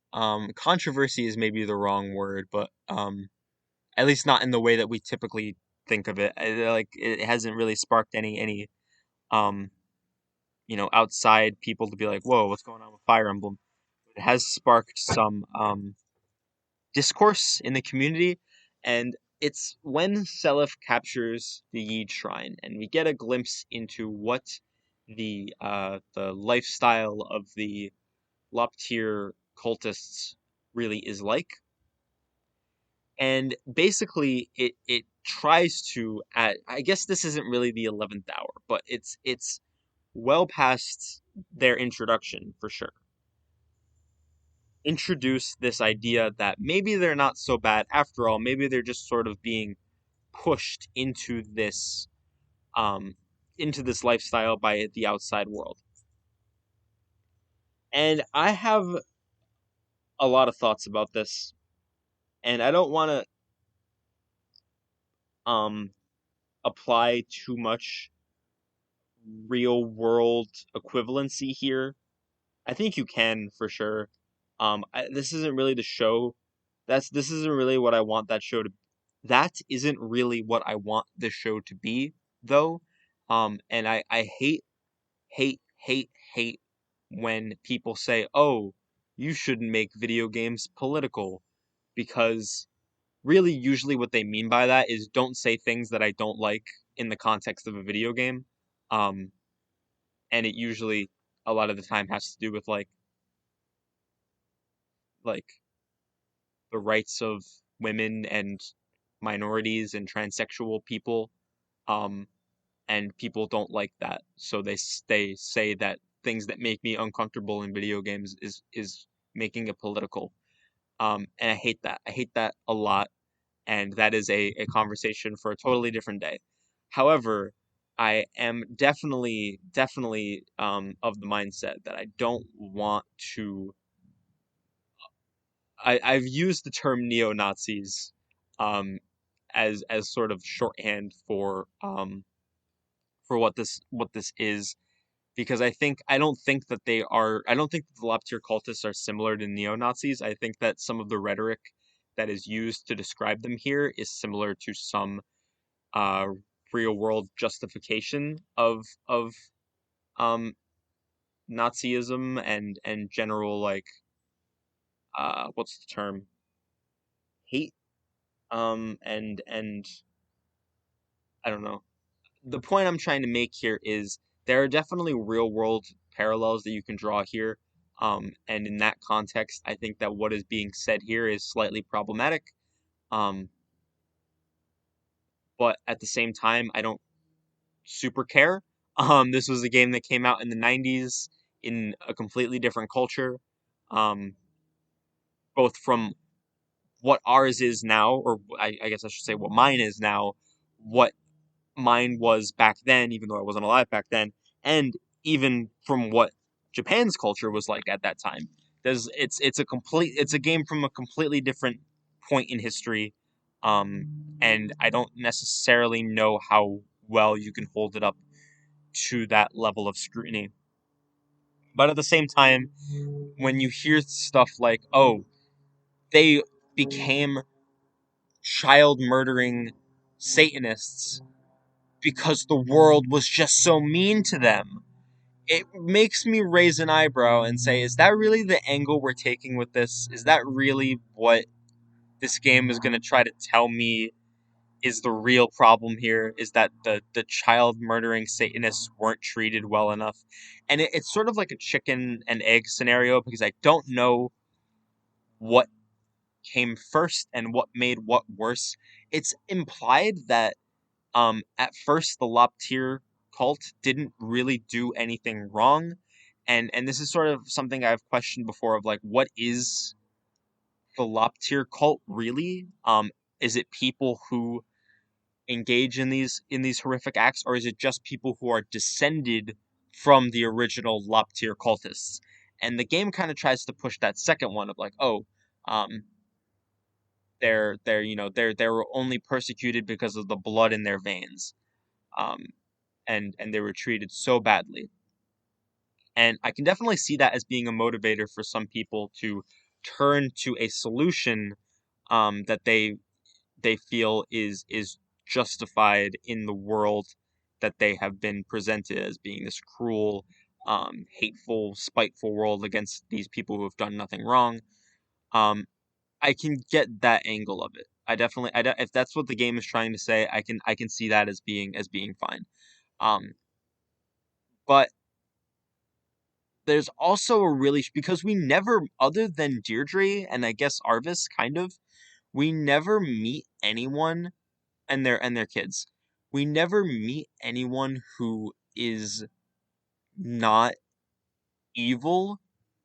controversy is maybe the wrong word, but at least not in the way that we typically think of it. Like it hasn't really sparked any um outside people to be like, whoa, what's going on with Fire Emblem? It has sparked some discourse in the community, and it's when Seliph captures the Yied Shrine, and we get a glimpse into what the lifestyle of the Loptyr cultists really is like. And basically it tries to at I guess this isn't really the 11th hour, but it's well past their introduction for sure. Introduce this idea that maybe they're not so bad after all. Maybe they're just sort of being pushed um into this lifestyle by the outside world. And I have a lot of thoughts about this, and I don't want to apply too much real world equivalency here. I think you can for sure. This isn't really the show. This isn't really what I want that show to. That isn't really what I want the show to be, though. And I hate when people say, "Oh, you shouldn't make video games political," because really, usually what they mean by that is don't say things that I don't like in the context of a video game. Um, and it usually a lot of the time has to do with like the rights of women and minorities and transsexual people. Um, and people don't like that, so they say that things that make me uncomfortable in video games is making it political. And I hate that. I hate that a lot, and that is a conversation for a totally different day. However, I am definitely of the mindset that I don't want to. I've used the term neo Nazis um, as sort of shorthand for what this is, because I don't think that they are. I don't think that the Loptyr cultists are similar to neo Nazis. I think that some of the rhetoric that is used to describe them here is similar to some uh, real world justification of um, Nazism and general like what's the term, hate, and I don't know. The point I'm trying to make here is there are definitely real world parallels that you can draw here. And in that context, I think that what is being said here is slightly problematic. Um, but at the same time, I don't super care. This was a game that came out in the 90s in a completely different culture, um, both from what ours is now, or I guess I should say what mine is now, what mine was back then, even though I wasn't alive back then, and even from what Japan's culture was like at that time. It's a game from a completely different point in history, and I don't necessarily know how well you can hold it up to that level of scrutiny. But at the same time, when you hear stuff like, "Oh, they became child murdering Satanists because the world was just so mean to them," it makes me raise an eyebrow and say, is that really the angle we're taking with this? Is that really what this game is going to try to tell me is the real problem here, is that the child murdering Satanists weren't treated well enough. And it's sort of like a chicken and egg scenario because I don't know what came first and what made what worse. It's implied that at first the Loptyr cult didn't really do anything wrong. And this is sort of something I've questioned before of like what is the Loptyr cult really? Is it people who engage in these horrific acts, or is it just people who are descended from the original Loptyr cultists? And the game kind of tries to push that second one of like, oh, um, they're they were only persecuted because of the blood in their veins, um, and they were treated so badly. And I can definitely see that as being a motivator for some people to turn to a solution that they feel is justified in the world that they have been presented as being this cruel, hateful, spiteful world against these people who have done nothing wrong. Um, I can get that angle of it. I definitely, if that's what the game is trying to say, I can see that as being fine. Um, but there's also a really because we never, other than Deirdre and I guess Arvis, kind of, we never meet anyone and their kids. We never meet anyone who is not evil,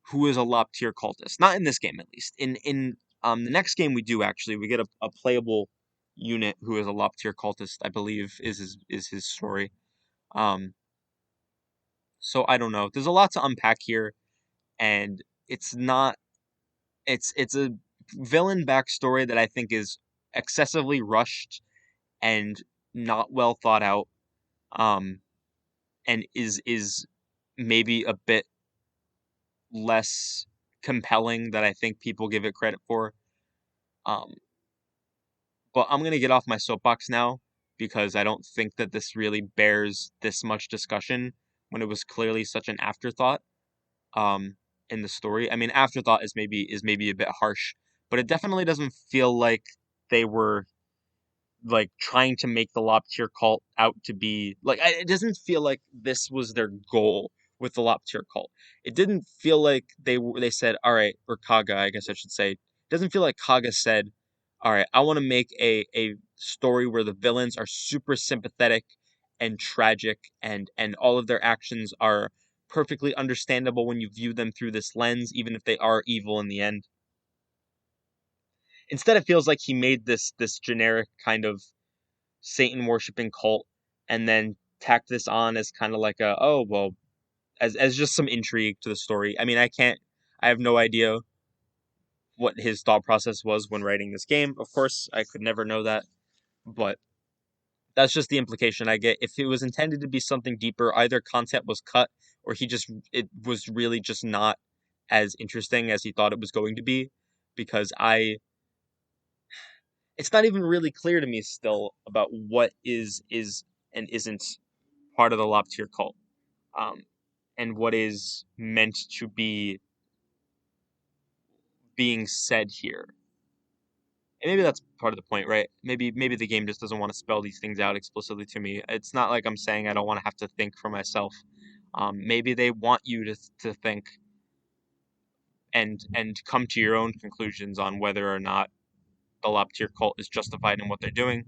who is a Loptyr cultist. Not in this game, at least. In the next game we do actually we get a playable unit who is a Loptyr cultist. I believe is his story. Um, so I don't know. There's a lot to unpack here, and it's not. It's a villain backstory that I think is excessively rushed and not well thought out. Um, and is maybe a bit less compelling than I think people give it credit for. Um, but I'm gonna get off my soapbox now because I don't think that this really bears this much discussion when it was clearly such an afterthought um, in the story. I mean, afterthought is maybe a bit harsh, but it definitely doesn't feel like they were like trying to make the Loptyr cult out to be like it doesn't feel like this was their goal with the Loptyr cult. It didn't feel like they said, all right, or Kaga, I guess I should say. It doesn't feel like Kaga said, all right, I want to make a story where the villains are super sympathetic and tragic and all of their actions are perfectly understandable when you view them through this lens, even if they are evil in the end. Instead, it feels like he made this generic kind of Satan worshiping cult and then tack this on as kind of like a oh well as just some intrigue to the story. I mean, I have no idea what his thought process was when writing this game. Of course, I could never know that, but that's just the implication I get. If it was intended to be something deeper, either content was cut or it was really just not as interesting as he thought it was going to be because I it's not even really clear to me still about what is and isn't part of the Loptyr cult, um, and what is meant to be being said here. And maybe that's part of the point, right? Maybe the game just doesn't want to spell these things out explicitly to me. It's not like I'm saying I don't want to have to think for myself. Maybe they want you to think and come to your own conclusions on whether or not the Loptyr cult is justified in what they're doing.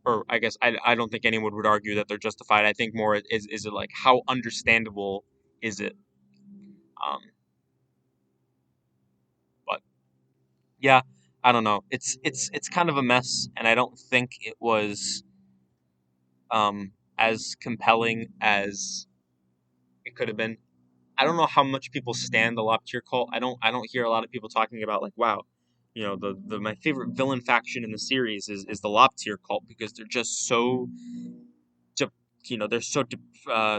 Or I guess I don't think anyone would argue that they're justified. I think more is it like how understandable is it? Um, but yeah, I don't know. It's kind of a mess, and I don't think it was as compelling as it could have been. I don't know how much people stand the Loptyr cult. I don't hear a lot of people talking about like wow, the my favorite villain faction in the series is the Loptyr cult because they're just so de- they're so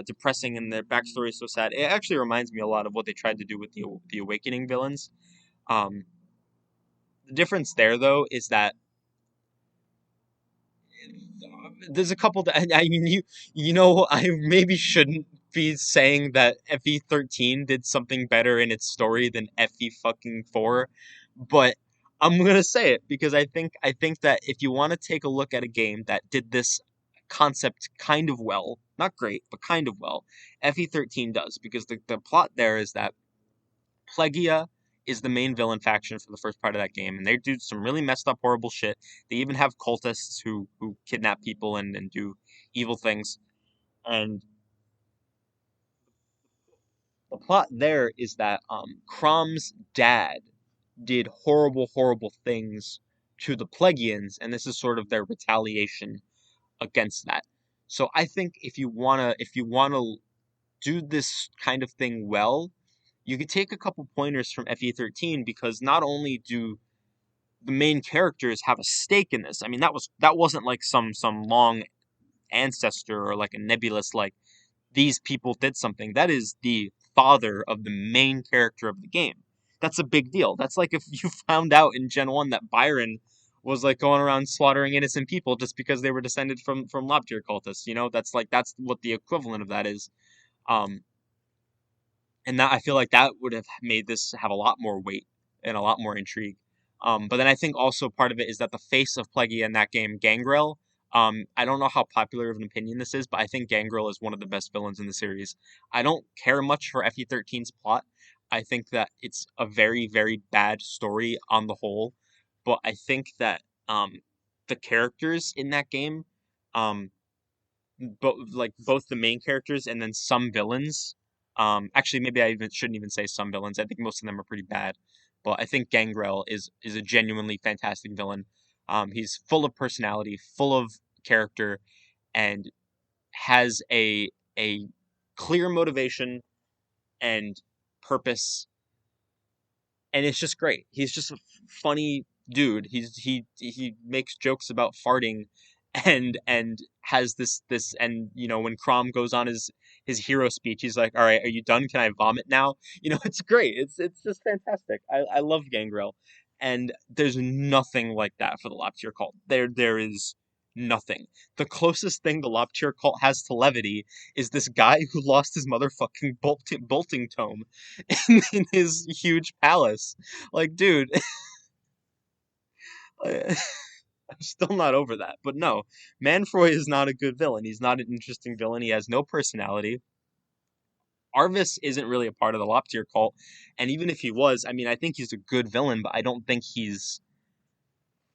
depressing and their backstory is so sad. It actually reminds me a lot of what they tried to do with the Awakening villains. Um, the difference there though is that there's a couple that I mean I maybe shouldn't be saying that FE13 did something better in its story than FE fucking 4, but I'm gonna say it because I think that if you want to take a look at a game that did this concept kind of well, not great, but kind of well, FE13 does, because the plot there is that Plegia is the main villain faction for the first part of that game, and they do some really messed up, horrible shit. They even have cultists who kidnap people and do evil things. And the plot there is that Crom's dad did horrible, horrible things to the Plegians, and this is sort of their retaliation against that. So I think if you wanna do this kind of thing well, you could take a couple pointers from FE13 because not only do the main characters have a stake in this. I mean, that wasn't like some long ancestor or like a nebulous like these people did something. That is the father of the main character of the game. That's a big deal. That's like if you found out in Gen 1 that Byron was like going around slaughtering innocent people just because they were descended from Loptyr cultists, you know? That's what the equivalent of that is. Um and that I feel like that would have made this have a lot more weight and a lot more intrigue. But then I think also part of it is that the face of Plagueia in that game, Gangrel. I don't know how popular of an opinion this is, but I think Gangrel is one of the best villains in the series. I don't care much for FE13's plot. I think that it's a very, very bad story on the whole. But I think that the characters in that game, um, both the main characters and then some villains. Actually, maybe I even shouldn't even say some villains. I think most of them are pretty bad, but I think Gangrel is a genuinely fantastic villain. He's full of personality, full of character, and has a clear motivation and purpose, and it's just great. He's just a funny dude. He makes jokes about farting, and has this and when Crom goes on his hero speech, he's like, "All right, are you done? Can I vomit now?" It's great. It's just fantastic. I love Gangrel, and there's nothing like that for the Loptyr cult. There is nothing. The closest thing the Loptyr cult has to levity is this guy who lost his motherfucking bolting tome in his huge palace. Like, dude, I'm still not over that. But no, Manfroy is not a good villain. He's not an interesting villain. He has no personality. Arvis isn't really a part of the Loptyr cult, and even if he was, I mean, I think he's a good villain, but I don't think he's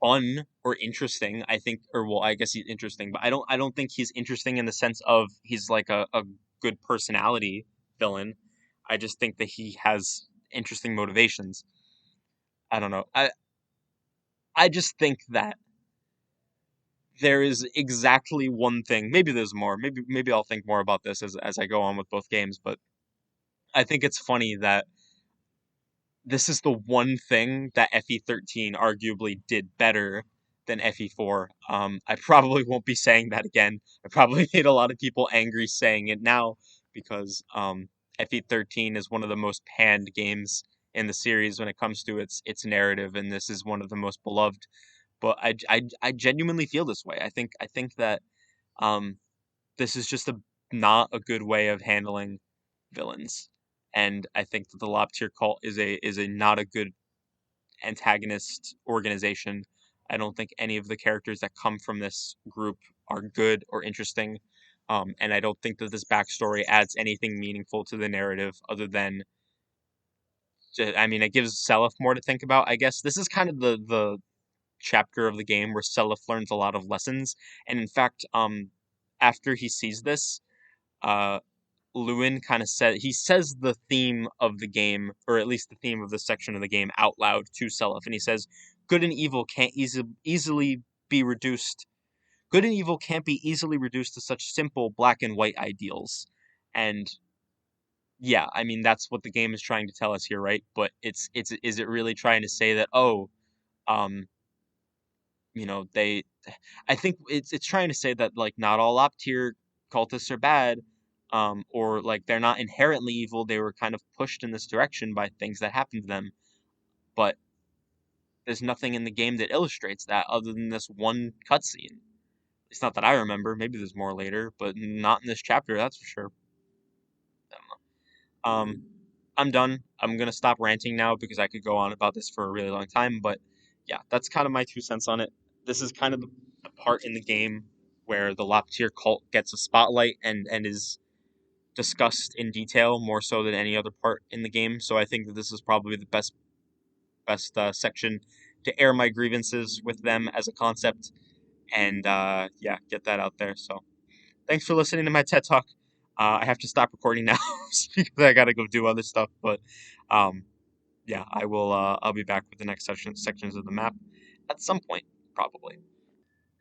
fun or interesting. I think, or well, I guess he's interesting, but I don't think he's interesting in the sense of he's like a good personality villain. I just think that he has interesting motivations. I don't know. I just think that there is exactly one thing. Maybe there's more. Maybe I'll think more about this as I go on with both games. But I think it's funny that this is the one thing that FE13 arguably did better than FE4. I probably won't be saying that again. I probably made a lot of people angry saying it now because FE13 is one of the most panned games in the series when it comes to its narrative, and this is one of the most beloved. But I genuinely feel this way. I think that um, this is just not a good way of handling villains, and I think that the Loptyr cult is a not a good antagonist organization. I don't think any of the characters that come from this group are good or interesting, and I don't think that this backstory adds anything meaningful to the narrative other than. I mean, it gives Seliph more to think about. I guess this is kind of the chapter of the game where Seliph learns a lot of lessons. And in fact, after he sees this, uh, Lewin kind of says the theme of the game, or at least the theme of this section of the game, out loud to Seliph, and he says, "Good and evil can't easily be reduced. Good and evil can't be easily reduced to such simple black and white ideals." And yeah, I mean that's what the game is trying to tell us here, right? But it's is it really trying to say that um, they I think it's trying to say that like not all op tier cultists are bad, or like they're not inherently evil. They were kind of pushed in this direction by things that happened to them. But there's nothing in the game that illustrates that other than this one cutscene. It's not that I remember. Maybe there's more later, but not in this chapter. That's for sure. Um, I'm done. I'm gonna stop ranting now because I could go on about this for a really long time. But yeah, that's kind of my 2 cents on it. This is kind of the part in the game where the Loptyr cult gets a spotlight and is discussed in detail more so than any other part in the game. So I think that this is probably the best section to air my grievances with them as a concept and yeah, get that out there. So thanks for listening to my TED talk. I have to stop recording now because I got to go do other stuff. But um, yeah, I will. I'll be back with the next sections of the map at some point, probably.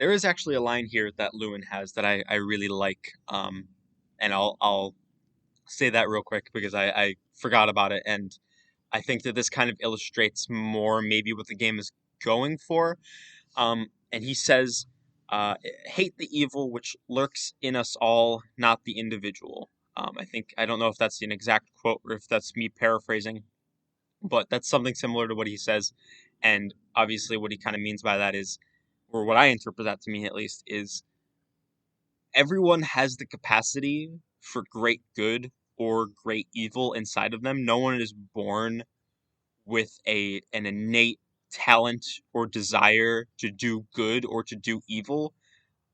There is actually a line here that Lewin has that I really like, and I'll say that real quick because I forgot about it, and I think that this kind of illustrates more maybe what the game is going for. And he says, "Hate the evil which lurks in us all, not the individual." I don't know if that's an exact quote or if that's me paraphrasing, but that's something similar to what he says. And obviously, what he kind of means by that is, or what I interpret that to mean at least, is everyone has the capacity for great good or great evil inside of them. No one is born with an innate talent or desire to do good or to do evil.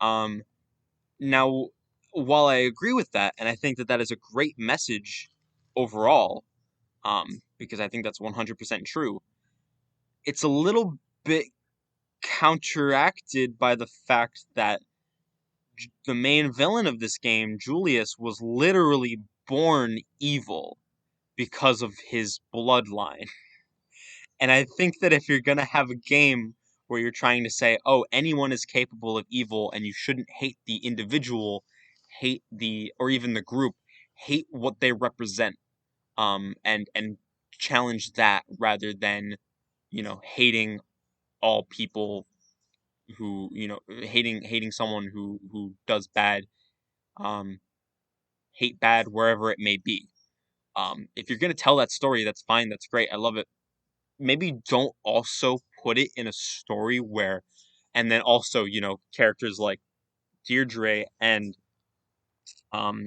Um, Now, while I agree with that, and I think that that is a great message overall, because I think that's 100% true, it's a little bit counteracted by the fact that the main villain of this game, Julius, was literally born evil because of his bloodline. And I think that if you're going to have a game where you're trying to say, oh, anyone is capable of evil and you shouldn't hate the individual, hate the, or even the group, hate what they represent, and challenge that rather than, hating all people who, hating someone who does bad, um, hate bad wherever it may be. If you're going to tell that story, that's fine. That's great. I love it. Maybe don't also put it in a story where, and then also, characters like Deirdre and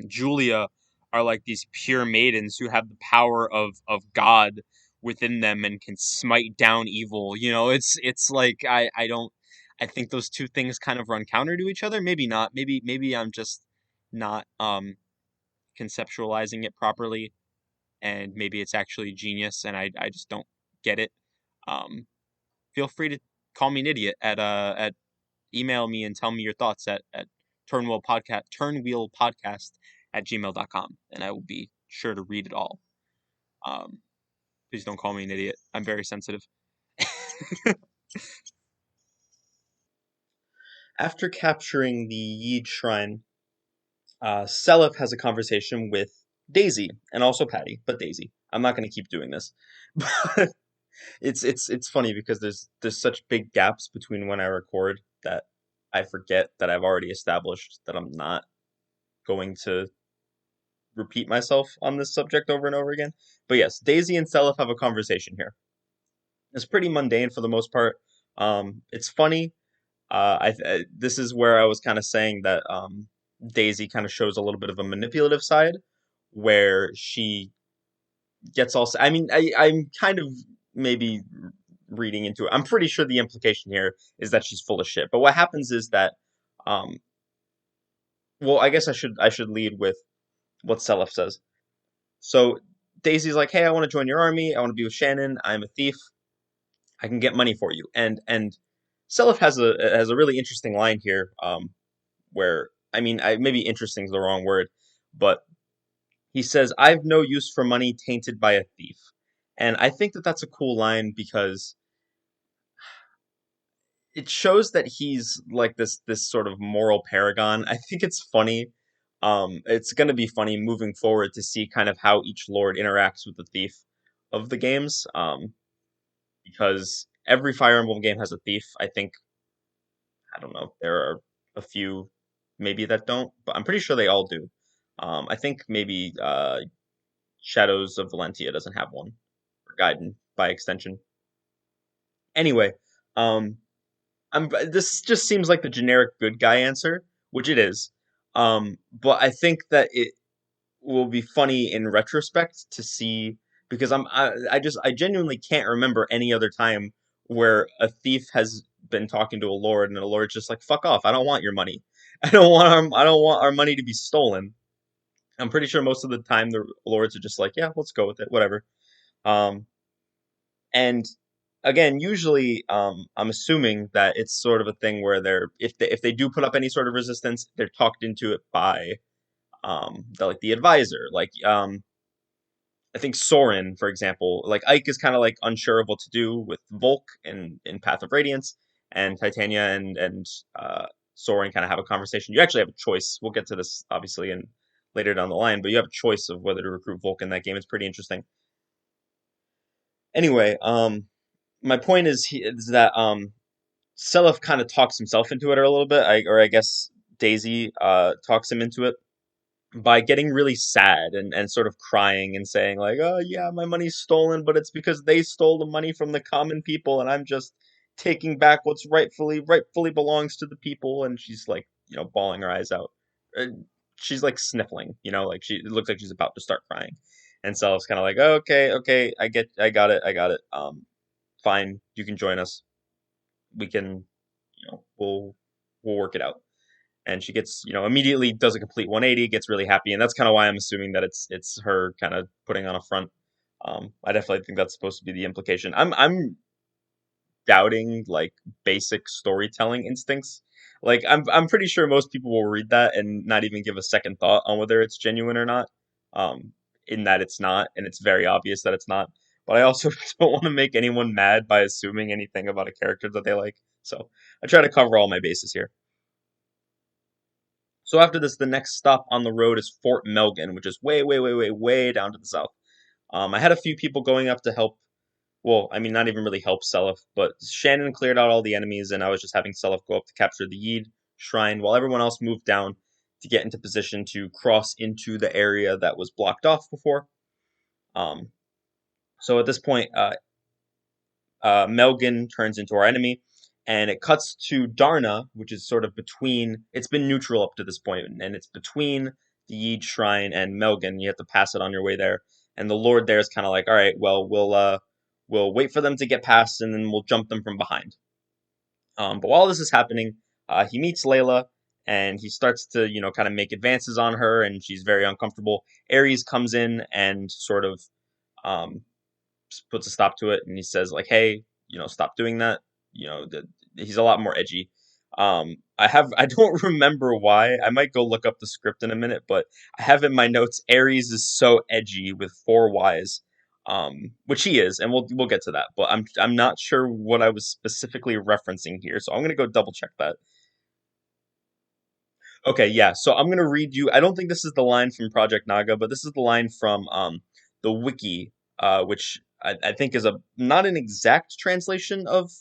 Julia are like these pure maidens who have the power of God within them and can smite down evil. It's like I don't I think those two things kind of run counter to each other. Maybe not. Maybe I'm just not conceptualizing it properly, and maybe it's actually genius and I just don't get it. Um, Feel free to call me an idiot at email me and tell me your thoughts at turnwheel podcast at gmail.com, and I will be sure to read it all. Um, please don't call me an idiot. I'm very sensitive. After capturing the Yied shrine, Seliph has a conversation with Daisy and also Patty, but Daisy. I'm not going to keep doing this. But it's funny because there's such big gaps between when I record that I forget that I've already established that I'm not going to repeat myself on this subject over and over again. But yes, Daisy and Seliph have a conversation here. It's pretty mundane for the most part. It's funny. This is where I was kind of saying that Daisy kind of shows a little bit of a manipulative side, where she gets all. I mean, I'm kind of maybe reading into it. I'm pretty sure the implication here is that she's full of shit. But what happens is that, um, well, I guess I should lead with what Seliph says. So Daisy's like, "Hey, I want to join your army. I want to be with Shannon. I'm a thief. I can get money for you." And Seliph has a really interesting line here, where I mean, maybe interesting is the wrong word, but he says, "I've no use for money tainted by a thief," and I think that that's a cool line because it shows that he's like this sort of moral paragon. I think it's funny. It's going to be funny moving forward to see kind of how each lord interacts with the thief of the games. Because every Fire Emblem game has a thief. I think I don't know. There are a few maybe that don't, but I'm pretty sure they all do. I think maybe Shadows of Valentia doesn't have one, or Gaiden by extension. Anyway, um, this just seems like the generic good guy answer, which it is. But I think that it will be funny in retrospect to see because I genuinely can't remember any other time where a thief has been talking to a lord, and the lord's just like, "Fuck off! I don't want your money. I don't want our money to be stolen." I'm pretty sure most of the time the lords are just like, "Yeah, let's go with it, whatever." Um, and again, usually, I'm assuming that it's sort of a thing where if they do put up any sort of resistance, they're talked into it by the advisor. I think Soren, for example, like Ike is kind of like unsure of what to do with Volk in Path of Radiance, and Titania and Soren kind of have a conversation. You actually have a choice. We'll get to this obviously in later down the line, but you have a choice of whether to recruit Volk in that game. It's pretty interesting. Anyway, my point is that Selef kind of talks himself into it a little bit, or I guess Daisy talks him into it by getting really sad and sort of crying and saying like, "Oh yeah, my money's stolen, but it's because they stole the money from the common people, and I'm just taking back what's rightfully belongs to the people." And she's like, bawling her eyes out. She's like sniffling, like it looks like she's about to start crying. And Self's kind of like, oh, "Okay, okay, I got it, I got it. Fine, you can join us. We can, we'll work it out." And she gets, immediately does a complete 180, gets really happy, and that's kind of why I'm assuming that it's her kind of putting on a front. I definitely think that's supposed to be the implication. I'm doubting like basic storytelling instincts. Like I'm pretty sure most people will read that and not even give a second thought on whether it's genuine or not. Um, in that it's not, and it's very obvious that it's not. But I also don't want to make anyone mad by assuming anything about a character that they like. So I try to cover all my bases here. So after this, the next stop on the road is Fort Melgan, which is way down to the south. I had a few people going up to help. Well, I mean, not even really help Seliph, but Shannon cleared out all the enemies, and I was just having Seliph go up to capture the Yied shrine, while everyone else moved down to get into position to cross into the area that was blocked off before. Um, so at this point, Melgan turns into our enemy, and it cuts to Darna, which is sort of between. It's been neutral up to this point, and it's between the Yied Shrine and Melgan. You have to pass it on your way there, and the Lord there is kind of like, all right, well, we'll wait for them to get past, and then we'll jump them from behind. But while this is happening, he meets Layla, and he starts to, kind of make advances on her, and she's very uncomfortable. Ares comes in and sort of um, puts a stop to it, and he says like, "Hey, stop doing that." He's a lot more edgy. I don't remember why. I might go look up the script in a minute, but I have in my notes Ares is so edgy with four Y's, which he is, and we'll get to that. But I'm not sure what I was specifically referencing here, so I'm gonna go double check that. Okay, yeah. So I'm gonna read you. I don't think this is the line from Project Naga, but this is the line from the wiki, which I think is a not an exact translation of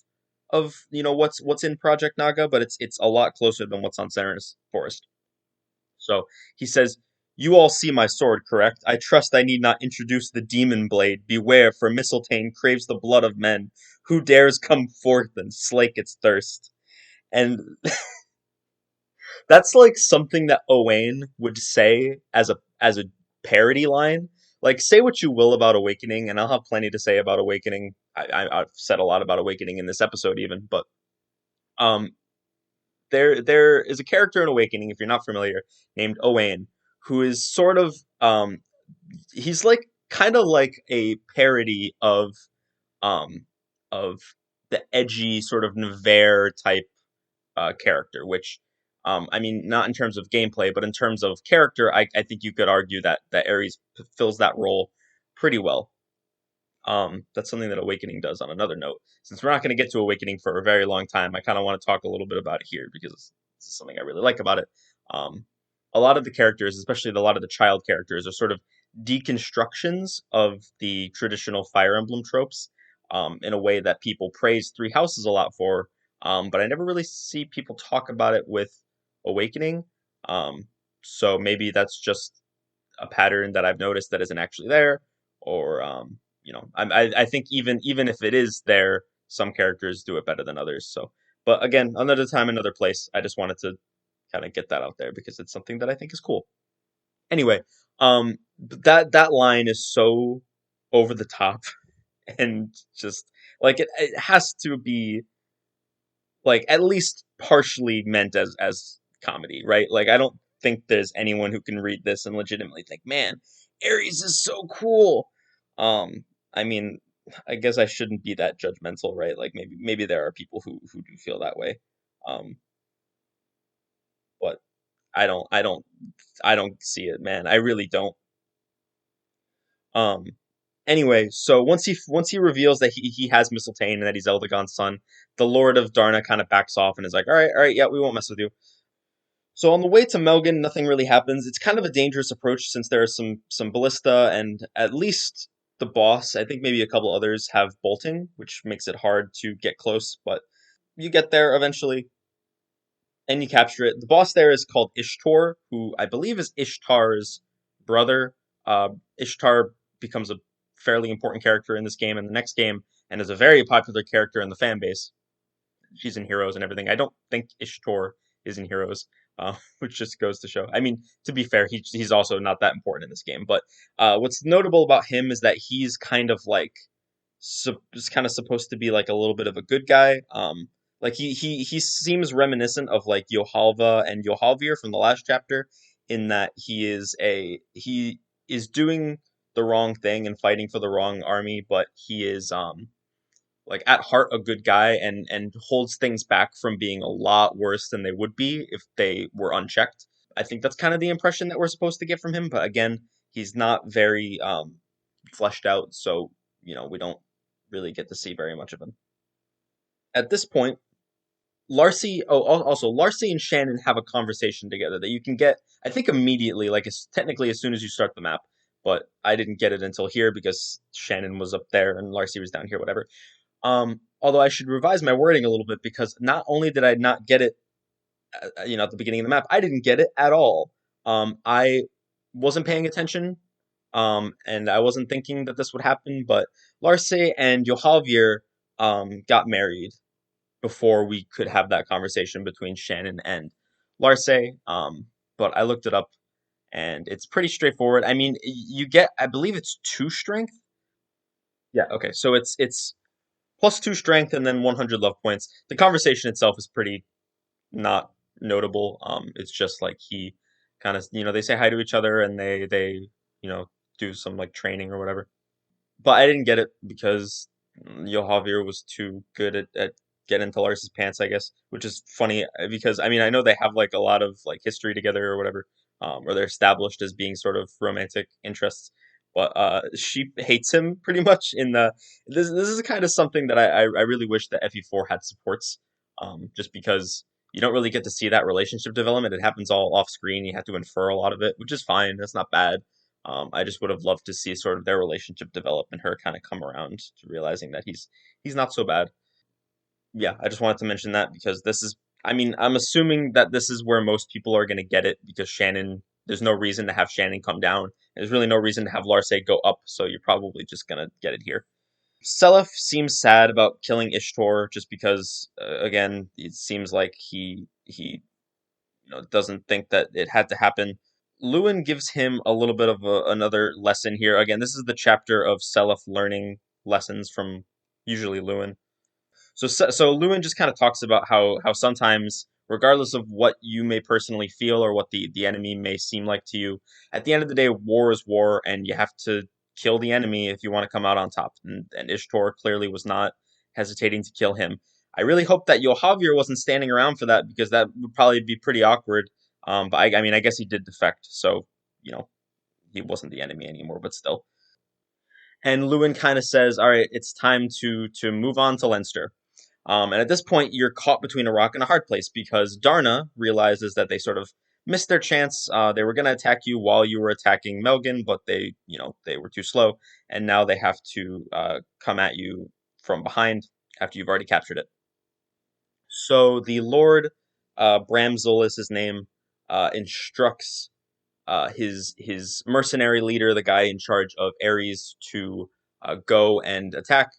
what's in Project Naga, but it's a lot closer than what's on Serenus Forest. So he says, "You all see my sword, correct? I trust I need not introduce the demon blade. Beware, for Mistletoe craves the blood of men. Who dares come forth and slake its thirst?" And that's like something that Owain would say as a parody line. Like, say what you will about Awakening, and I'll have plenty to say about Awakening. I've said a lot about Awakening in this episode, even, but um, there is a character in Awakening, if you're not familiar, named Owain, who is sort of he's like kind of like a parody um of the edgy sort of Nevere type character, which I mean, not in terms of gameplay, but in terms of character, I think you could argue that Ares fills that role pretty well. That's something that Awakening does on another note. Since we're not going to get to Awakening for a very long time, I kind of want to talk a little bit about it here because this is something I really like about it. Um, a lot of the characters, especially a lot of the child characters, are sort of deconstructions of the traditional Fire Emblem tropes in a way that people praise Three Houses a lot for, but I never really see people talk about it with Awakening. Um, so maybe that's just a pattern that I've noticed that isn't actually there, or I think even if it is there, some characters do it better than others. So, but again, another time, another place. I just wanted to kind of get that out there because it's something that I think is cool. Anyway, that line is so over the top and just Like it has to be like at least partially meant as comedy, right? Like I don't think there's anyone who can read this and legitimately think, "Man, Ares is so cool." Um, I mean, I guess I shouldn't be that judgmental, right? Like maybe there are people who do feel that way. Um, but I don't see it, man. I really don't. Um, anyway, so once he reveals that he has Mistletoe and that he's Eldagon's son, the Lord of Darna kind of backs off and is like, all right, yeah, we won't mess with you. So on the way to Melgen, nothing really happens. It's kind of a dangerous approach since there are some ballista and at least the boss, I think maybe a couple others have bolting, which makes it hard to get close, but you get there eventually and you capture it. The boss there is called Ishtar, who I believe is Ishtar's brother. Ishtar becomes a fairly important character in this game and the next game, and is a very popular character in the fan base. She's in Heroes and everything. I don't think Ishtar is in Heroes, which just goes to show. I mean, to be fair, he's also not that important in this game. But what's notable about him is that he's kind of like is kind of supposed to be like a little bit of a good guy. Like he seems reminiscent of like Yohalva and Yohalvir from the last chapter, in that he is doing the wrong thing and fighting for the wrong army, but he is like at heart a good guy and holds things back from being a lot worse than they would be if they were unchecked. I think that's kind of the impression that we're supposed to get from him, but again, he's not very fleshed out, so we don't really get to see very much of him. At this point, also Larcy and Shannon have a conversation together that you can get, I think, immediately, like it's technically as soon as you start the map, but I didn't get it until here because Shannon was up there and Larcy was down here, whatever. Although I should revise my wording a little bit because not only did I not get it, at the beginning of the map, I didn't get it at all. I wasn't paying attention, and I wasn't thinking that this would happen. But Larce and Johalvir got married before we could have that conversation between Shannon and Larce. But I looked it up, and it's pretty straightforward. I mean, you get, I believe it's two strength. Yeah. Okay. So it's plus two strength and then 100 love points. The conversation itself is pretty not notable. It's just like he kind of, they say hi to each other and they do some like training or whatever. But I didn't get it because Javier was too good at getting into Lars's pants, I guess, which is funny because I mean I know they have like a lot of like history together or whatever, or they're established as being sort of romantic interests. But she hates him pretty much in the. This is kind of something that I really wish that FE4 had supports, just because you don't really get to see that relationship development. It happens all off screen. You have to infer a lot of it, which is fine. That's not bad. I just would have loved to see sort of their relationship develop and her kind of come around to realizing that he's not so bad. Yeah, I just wanted to mention that because this is, I mean, I'm assuming that this is where most people are going to get it because Shannon, there's no reason to have Shannon come down. There's really no reason to have Larce go up, so you're probably just going to get it here. Selef seems sad about killing Ishtar just because, again, it seems like he doesn't think that it had to happen. Lewin gives him a little bit of another lesson here. Again, this is the chapter of Selef learning lessons from usually Lewin. So Lewin just kind of talks about how sometimes, regardless of what you may personally feel or what the enemy may seem like to you, at the end of the day, war is war, and you have to kill the enemy if you want to come out on top. And Ishtar clearly was not hesitating to kill him. I really hope that Yohavir wasn't standing around for that because that would probably be pretty awkward. But I mean, I guess he did defect, so you know he wasn't the enemy anymore. But still, and Lewin kind of says, "All right, it's time to move on to Leinster." And at this point, you're caught between a rock and a hard place because Darna realizes that they sort of missed their chance. They were going to attack you while you were attacking Melgen, but they were too slow, and now they have to come at you from behind after you've already captured it. So the Lord, Bramzel is his name, instructs his mercenary leader, the guy in charge of Ares, to go and attack.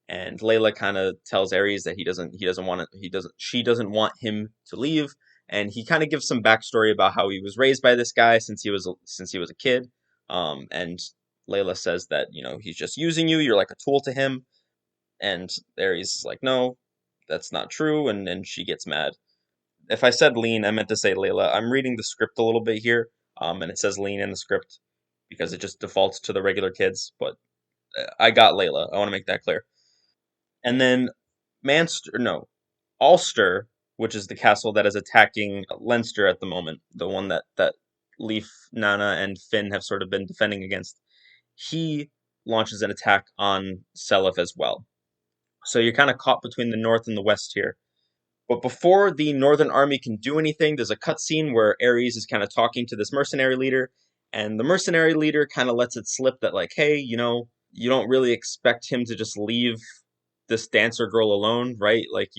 And Layla kind of tells Ares that she doesn't want him to leave. And he kind of gives some backstory about how he was raised by this guy since he was a kid. And Layla says that he's just using you. You're like a tool to him. And Ares is like, no, that's not true, and she gets mad. If I said Lean, I meant to say Layla. I'm reading the script a little bit here, and it says Lean in the script because it just defaults to the regular kids, but I got Layla. I want to make that clear. And then Manster, no, Ulster, which is the castle that is attacking Leinster at the moment, the one that Leaf, Nana, and Finn have sort of been defending against, he launches an attack on Seliph as well. So you're kind of caught between the north and the west here. But before the Northern Army can do anything, there's a cutscene where Ares is kind of talking to this mercenary leader, and the mercenary leader kind of lets it slip that, like, hey, you don't really expect him to just leave this dancer girl alone, right? Like,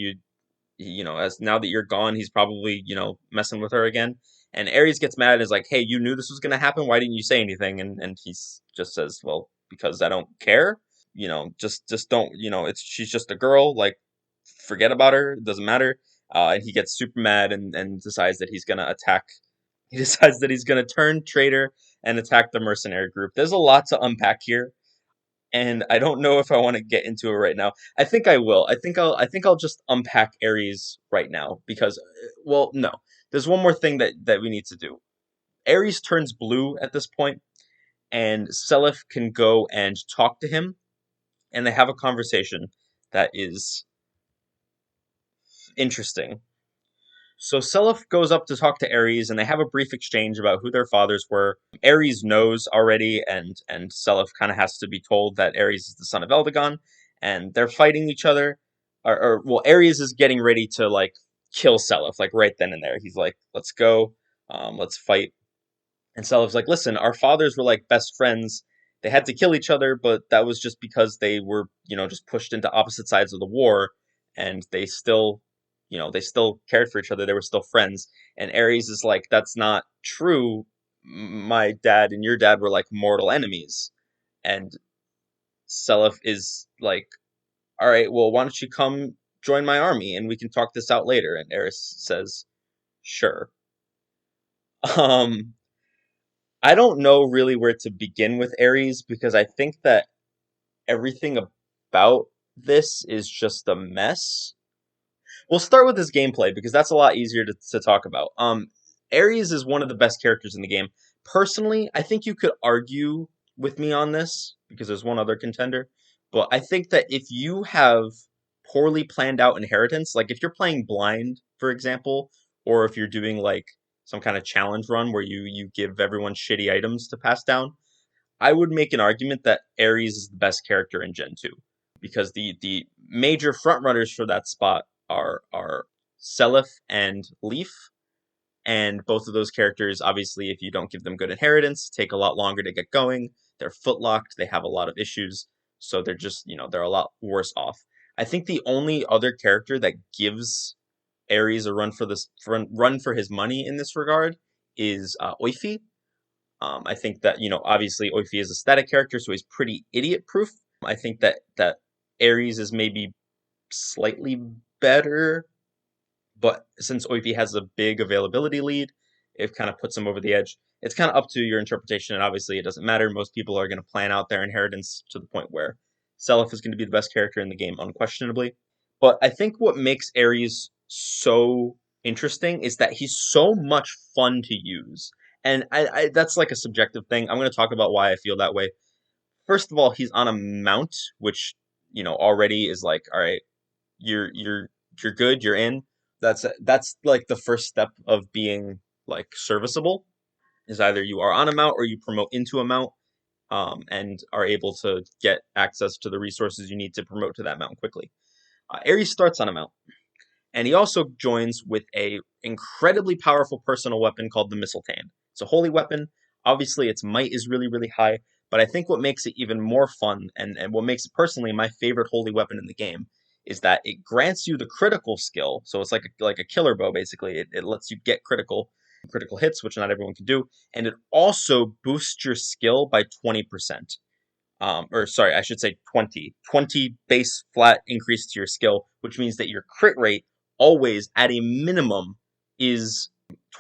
as now that you're gone, he's probably, messing with her again. And Ares gets mad and is like, hey, you knew this was going to happen. Why didn't you say anything? And he just says, well, because I don't care. Just don't, it's she's just a girl. Like, forget about her. It doesn't matter. And he gets super mad and decides that he's going to attack. He decides that he's going to turn traitor and attack the mercenary group. There's a lot to unpack here, and I don't know if I want to get into it right now. I think I will. I think I'll just unpack Ares right now because, well, no. There's one more thing that we need to do. Ares turns blue at this point, and Seliph can go and talk to him, and they have a conversation that is interesting. So Seliph goes up to talk to Ares, and they have a brief exchange about who their fathers were. Ares knows already, and Seliph kind of has to be told that Ares is the son of Eldagon, and they're fighting each other. Well, Ares is getting ready to like kill Seliph, like right then and there. He's like, "Let's go, let's fight." And Seliph's like, listen, our fathers were like best friends. They had to kill each other, but that was just because they were, just pushed into opposite sides of the war, and they still cared for each other. They were still friends. And Ares is like, that's not true. My dad and your dad were like mortal enemies. And Seliph is like, all right, well, why don't you come join my army and we can talk this out later? And Ares says, sure. Um, I don't know really where to begin with Ares because I think that everything about this is just a mess. We'll start with his gameplay because that's a lot easier to talk about. Ares is one of the best characters in the game. Personally, I think you could argue with me on this because there's one other contender. But I think that if you have poorly planned out inheritance, like if you're playing blind, for example, or if you're doing like some kind of challenge run where you give everyone shitty items to pass down, I would make an argument that Ares is the best character in Gen 2 because the major frontrunners for that spot are Seliph and Leaf, and both of those characters, obviously, if you don't give them good inheritance, take a lot longer to get going. They're footlocked. They have a lot of issues, so they're just they're a lot worse off. I think the only other character that gives Ares a run for his money in this regard is Oifi. I think that obviously Oifi is a static character, so he's pretty idiot proof. I think that Ares is maybe slightly better, but since Oifi has a big availability lead, it kind of puts him over the edge. It's kind of up to your interpretation, and obviously it doesn't matter. Most people are going to plan out their inheritance to the point where Seliph is going to be the best character in the game, unquestionably. But I think what makes Ares so interesting is that he's so much fun to use. And that's like a subjective thing. I'm going to talk about why I feel that way. First of all, he's on a mount, which, already is like, all right, you're you're good, you're in. That's like the first step of being like serviceable is either you are on a mount or you promote into a mount, and are able to get access to the resources you need to promote to that mount quickly. Ares starts on a mount, and he also joins with a incredibly powerful personal weapon called the Mistletoe. It's a holy weapon. Obviously, its might is really, really high, but I think what makes it even more fun, and what makes it personally my favorite holy weapon in the game, is that it grants you the critical skill. So it's like a killer bow, basically. It lets you get critical hits, which not everyone can do, and it also boosts your skill by 20%. Or sorry, I should say 20 base flat increase to your skill, which means that your crit rate always at a minimum is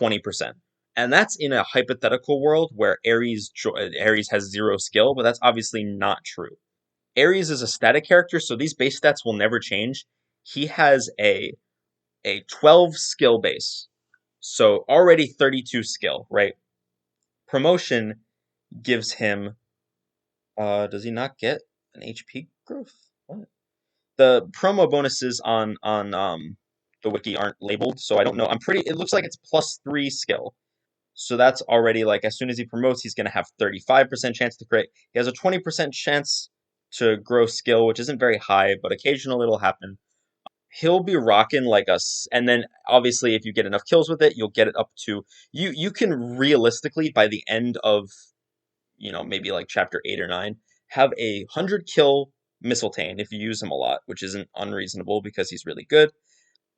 20%. And that's in a hypothetical world where Ares has zero skill, but that's obviously not true. Ares is a static character, so these base stats will never change. He has a 12 skill base. So already 32 skill, right? Promotion gives him does he not get an HP growth? What? The promo bonuses on the wiki aren't labeled, so I don't know. I'm pretty it looks like it's +3 skill. So that's already like as soon as he promotes, he's going to have 35% chance to crit. He has a 20% chance to grow skill, which isn't very high, but occasionally it'll happen. He'll be rocking like us, and then obviously if you get enough kills with it, you'll get it up to you can realistically by the end of maybe like chapter 8 or 9 have 100 kill Mistletoe if you use him a lot, which isn't unreasonable because he's really good,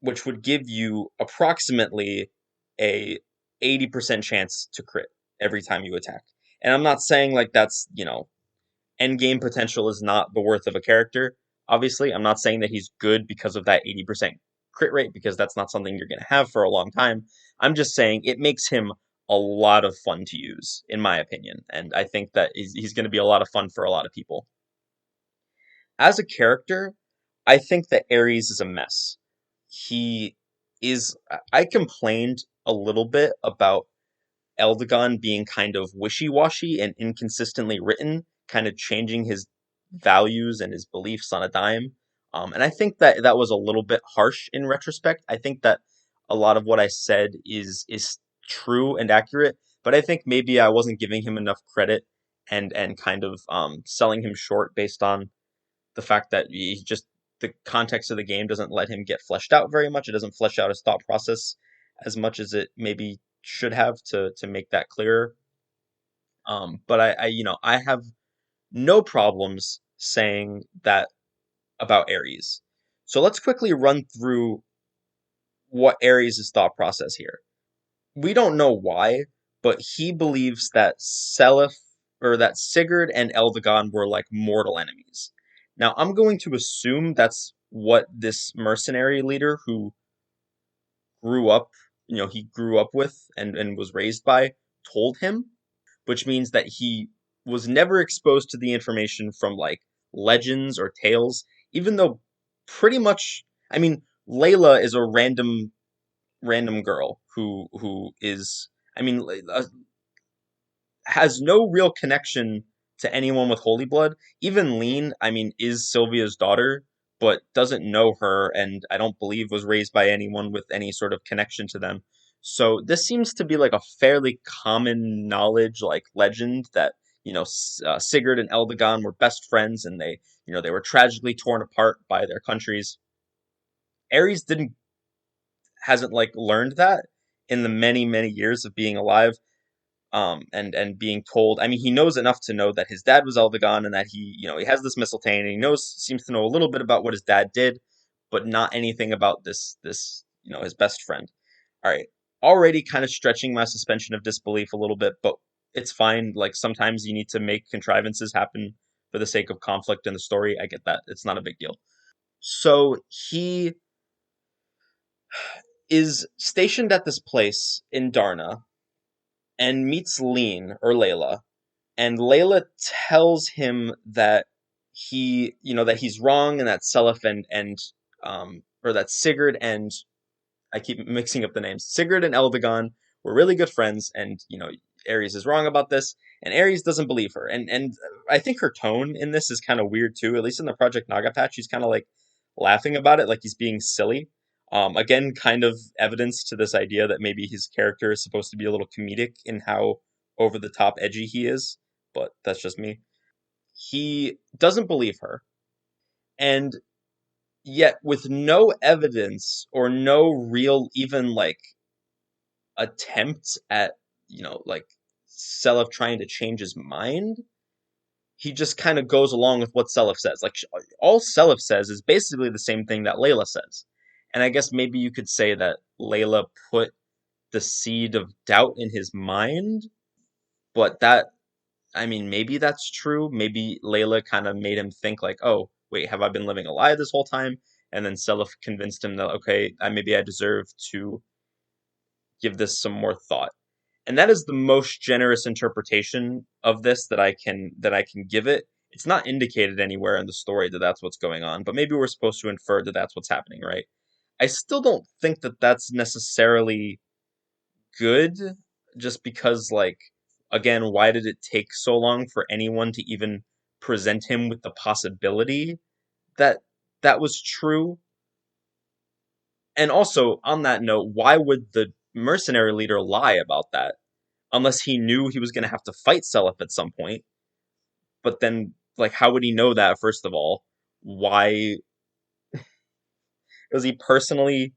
which would give you approximately a 80% chance to crit every time you attack. And I'm not saying like that's, end game potential is not the worth of a character. Obviously, I'm not saying that he's good because of that 80% crit rate, because that's not something you're going to have for a long time. I'm just saying it makes him a lot of fun to use, in my opinion. And I think that he's going to be a lot of fun for a lot of people. As a character, I think that Ares is a mess. He is. I complained a little bit about Eldegon being kind of wishy-washy and inconsistently written, kind of changing his values and his beliefs on a dime. And I think that that was a little bit harsh in retrospect. I think that a lot of what I said is true and accurate, but I think maybe I wasn't giving him enough credit and kind of selling him short based on the fact that he just the context of the game doesn't let him get fleshed out very much. It doesn't flesh out his thought process as much as it maybe should have to make that clearer. But I have no problems saying that about Ares. So let's quickly run through what Ares' thought process here. We don't know why, but he believes that Seliph or that Sigurd and Eldegon were like mortal enemies. Now I'm going to assume that's what this mercenary leader who grew up, he grew up with and was raised by told him, which means that he was never exposed to the information from like legends or tales, even though pretty much, I mean, Layla is a random girl who is, I mean, has no real connection to anyone with holy blood. Even Lean, I mean, is Sylvia's daughter, but doesn't know her, and I don't believe was raised by anyone with any sort of connection to them. So this seems to be like a fairly common knowledge, like legend that Sigurd and Eldegon were best friends, and they were tragically torn apart by their countries. Ares didn't hasn't like learned that in the many years of being alive, and being told. I mean, he knows enough to know that his dad was Eldegon and that he has this mistletoe, and he seems to know a little bit about what his dad did, but not anything about this his best friend. All right, already kind of stretching my suspension of disbelief a little bit, but it's fine. Like sometimes you need to make contrivances happen for the sake of conflict in the story. I get that. It's not a big deal. So he is stationed at this place in Darna and meets Lean or Layla, and Layla tells him that that he's wrong, and that Seliph or that Sigurd and I keep mixing up the names. Sigurd and Eldegon were really good friends, and Ares is wrong about this, and Ares doesn't believe her. And I think her tone in this is kind of weird too. At least in the Project Naga patch, he's kind of like laughing about it, like he's being silly. Again, kind of evidence to this idea that maybe his character is supposed to be a little comedic in how over the top edgy he is, but that's just me. He doesn't believe her, and yet with no evidence or no real even like attempt at like Seliph trying to change his mind, he just kind of goes along with what Seliph says. Like all Seliph says is basically the same thing that Layla says. And I guess maybe you could say that Layla put the seed of doubt in his mind, but that, I mean, maybe that's true. Maybe Layla kind of made him think like, "Oh, wait, have I been living a lie this whole time?" And then Seliph convinced him that, okay, maybe I deserve to give this some more thought. And that is the most generous interpretation of this that I can give it. It's not indicated anywhere in the story that that's what's going on, but maybe we're supposed to infer that that's what's happening, right? I still don't think that that's necessarily good, just because, like, again, why did it take so long for anyone to even present him with the possibility that that was true? And also, on that note, why would the mercenary leader lie about that? Unless he knew he was going to have to fight Seliph at some point. But then, like, how would he know that, first of all? Why was he personally.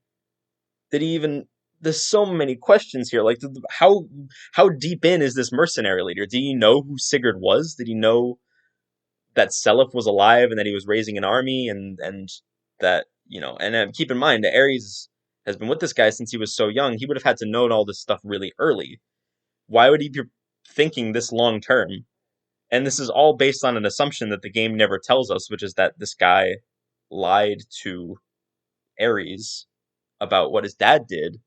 Did he even. There's so many questions here. Like, how deep in is this mercenary leader? Did he know who Sigurd was? Did he know that Seliph was alive and that he was raising an army and that, and keep in mind that Ares has been with this guy since he was so young. He would have had to know all this stuff really early. Why would he be thinking this long term? And this is all based on an assumption that the game never tells us, which is that this guy lied to Ares about what his dad did.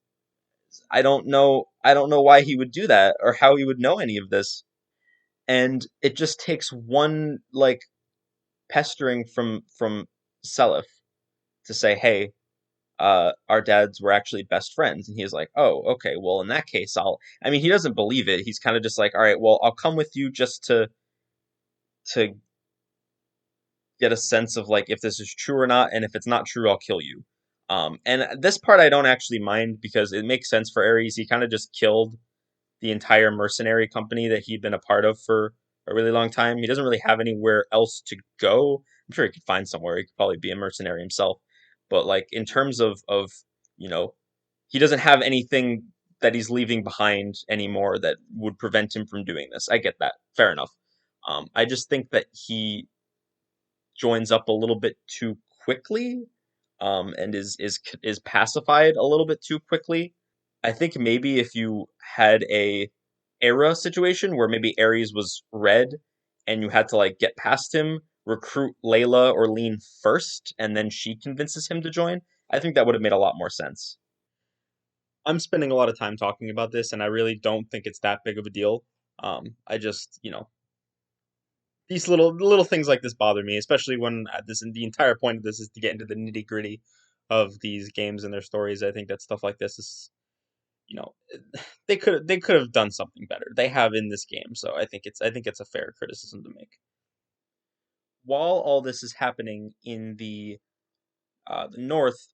I don't know why he would do that or how he would know any of this. And it just takes one, like, pestering from Seliph to say, "Hey, our dads were actually best friends," and he's like, "Oh, okay. Well, in that case, I'll." I mean, he doesn't believe it. He's kind of just like, "All right, well, I'll come with you just to get a sense of, like, if this is true or not, and if it's not true, I'll kill you." And this part I don't actually mind because it makes sense for Ares. He kind of just killed the entire mercenary company that he'd been a part of for a really long time. He doesn't really have anywhere else to go. I'm sure he could find somewhere. He could probably be a mercenary himself. But, like, in terms of you know, he doesn't have anything that he's leaving behind anymore that would prevent him from doing this. I get that. Fair enough. I just think that he joins up a little bit too quickly, and is pacified a little bit too quickly. I think maybe if you had a era situation where maybe Ares was red and you had to, like, get past him, recruit Layla or Lean first, and then she convinces him to join, I think that would have made a lot more sense. I'm spending a lot of time talking about this, and I really don't think it's that big of a deal. I just, these little things like this bother me, especially when the entire point of this is to get into the nitty gritty of these games and their stories. I think that stuff like this is, you know, they could have done something better. They have in this game, so I think it's a fair criticism to make. While all this is happening in the north,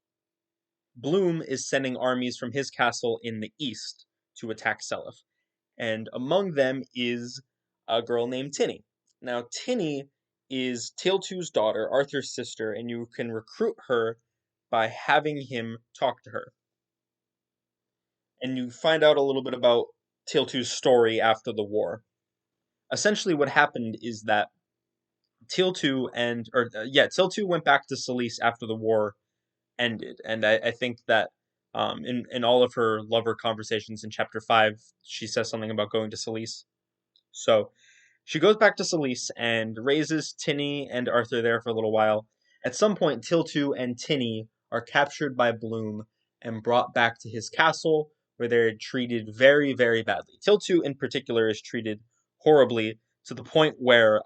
Bloom is sending armies from his castle in the east to attack Seliph, and among them is a girl named Tinny. Now, Tinny is Teal'c's daughter, Arthur's sister, and you can recruit her by having him talk to her. And you find out a little bit about Teal'c's story after the war. Essentially, what happened is that Teal'c went back to Selyse after the war ended, and I think that in all of her lover conversations in chapter 5, she says something about going to Selyse. So she goes back to Selyse and raises Tinny and Arthur there for a little while. At some point, Teal'c and Tinny are captured by Bloom and brought back to his castle, where they're treated very, very badly. Teal'c, in particular, is treated horribly to the point where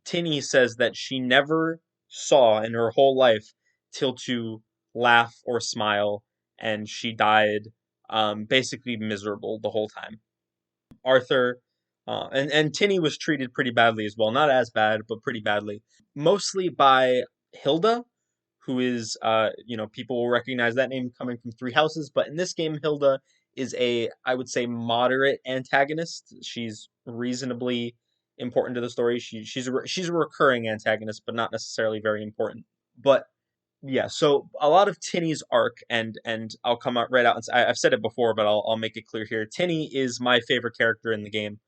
Tinny says that she never saw in her whole life Teal'c laugh or smile, and she died basically miserable the whole time. Arthur, and Tinny was treated pretty badly as well. Not as bad, but pretty badly. Mostly by Hilda, who is, people will recognize that name coming from Three Houses. But in this game, Hilda is I would say, moderate antagonist. She's reasonably important to the story. She's a recurring antagonist, but not necessarily very important. But yeah, so a lot of Tinny's arc, and I'll come out right out and I've said it before, but I'll make it clear here. Tinny is my favorite character in the game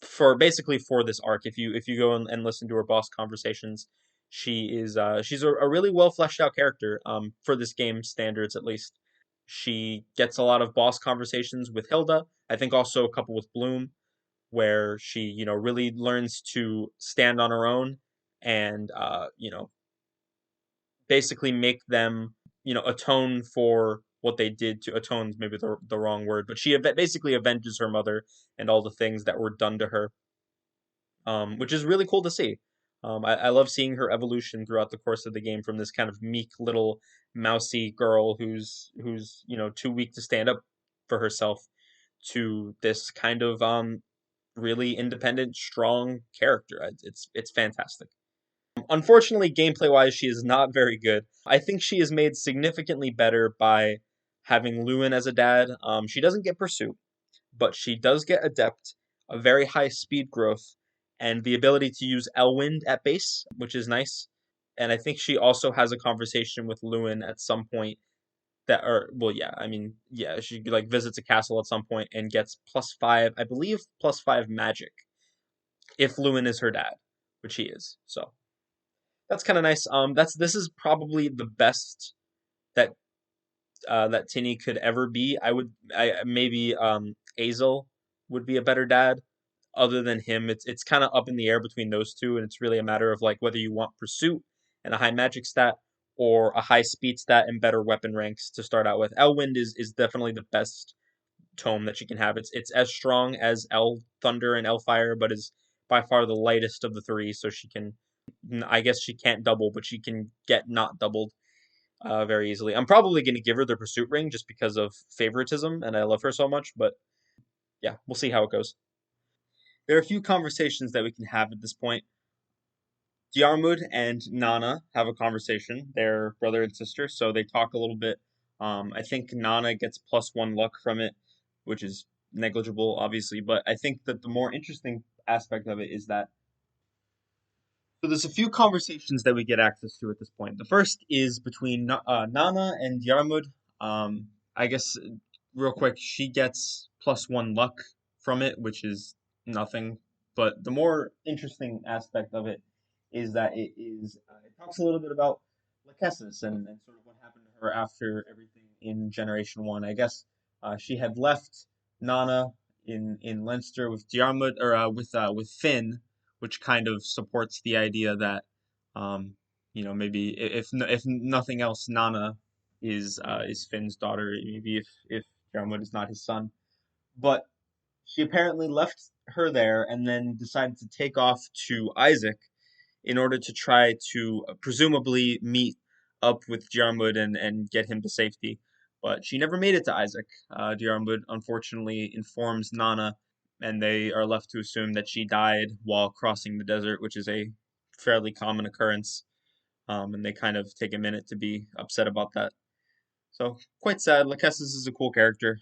for this arc. If you go and listen to her boss conversations, she's a really well fleshed out character for this game standards at least. She gets a lot of boss conversations with Hilda. I think also a couple with Bloom, where she really learns to stand on her own and basically make them atone for what they did to atone maybe the wrong word, but she basically avenges her mother and all the things that were done to her, which is really cool to see. I love seeing her evolution throughout the course of the game from this kind of meek little mousy girl who's too weak to stand up for herself to this kind of really independent, strong character. It's fantastic. Unfortunately, gameplay wise, she is not very good. I think she is made significantly better by having Lewin as a dad. She doesn't get pursuit, but she does get adept, a very high speed growth, and the ability to use Elwind at base, which is nice. And I think she also has a conversation with Lewin at some point that, or well, yeah, I mean, yeah, she like visits a castle at some point and gets +5, I believe, +5 magic if Lewin is her dad, which he is. So that's kind of nice. This is probably the best that that Tinny could ever be. I maybe Azel would be a better dad. Other than him, it's kind of up in the air between those two, and it's really a matter of like whether you want pursuit and a high magic stat or a high speed stat and better weapon ranks to start out with. Elwind is definitely the best tome that she can have. It's as strong as El Thunder and El Fire, but is by far the lightest of the three. So she can, I guess she can't double, but she can get not doubled very easily. I'm probably going to give her the pursuit ring just because of favoritism, and I love her so much. But yeah, we'll see how it goes. There are a few conversations that we can have at this point. Diarmid and Nana have a conversation. They're brother and sister, so they talk a little bit. I think Nana gets +1 luck from it, which is negligible, obviously. But I think that the more interesting aspect of it is that so there's a few conversations that we get access to at this point. The first is between Nana and Yarmud. I guess real quick, she gets +1 luck from it, which is nothing. But the more interesting aspect of it is that it talks a little bit about Lachesis and sort of what happened to her after everything in Generation One. I guess she had left Nana in Leinster with Diarmid or with Finn, which kind of supports the idea that maybe if nothing else, Nana is Finn's daughter. Maybe if Jarmuth is not his son, but she apparently left her there and then decided to take off to Isaac in order to try to presumably meet up with Jarmuth and get him to safety. But she never made it to Isaac. Jarmuth unfortunately informs Nana, and they are left to assume that she died while crossing the desert, which is a fairly common occurrence. And they kind of take a minute to be upset about that. So quite sad. Lachesis is a cool character,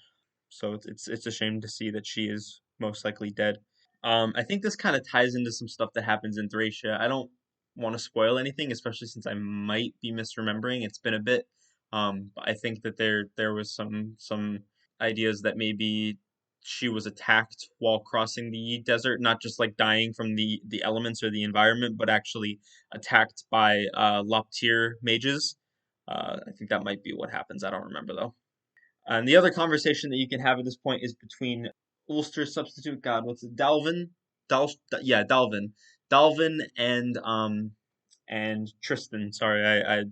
so it's a shame to see that she is most likely dead. I think this kind of ties into some stuff that happens in Thracia. I don't want to spoil anything, especially since I might be misremembering. It's been a bit. But I think that there was some ideas that maybe she was attacked while crossing the Yied Desert, not just like dying from the elements or the environment, but actually attacked by Loptyr mages. I think that might be what happens. I don't remember though. And the other conversation that you can have at this point is between Ulster substitute. God, what's it? Yeah, Dalvin and Tristan. Sorry, I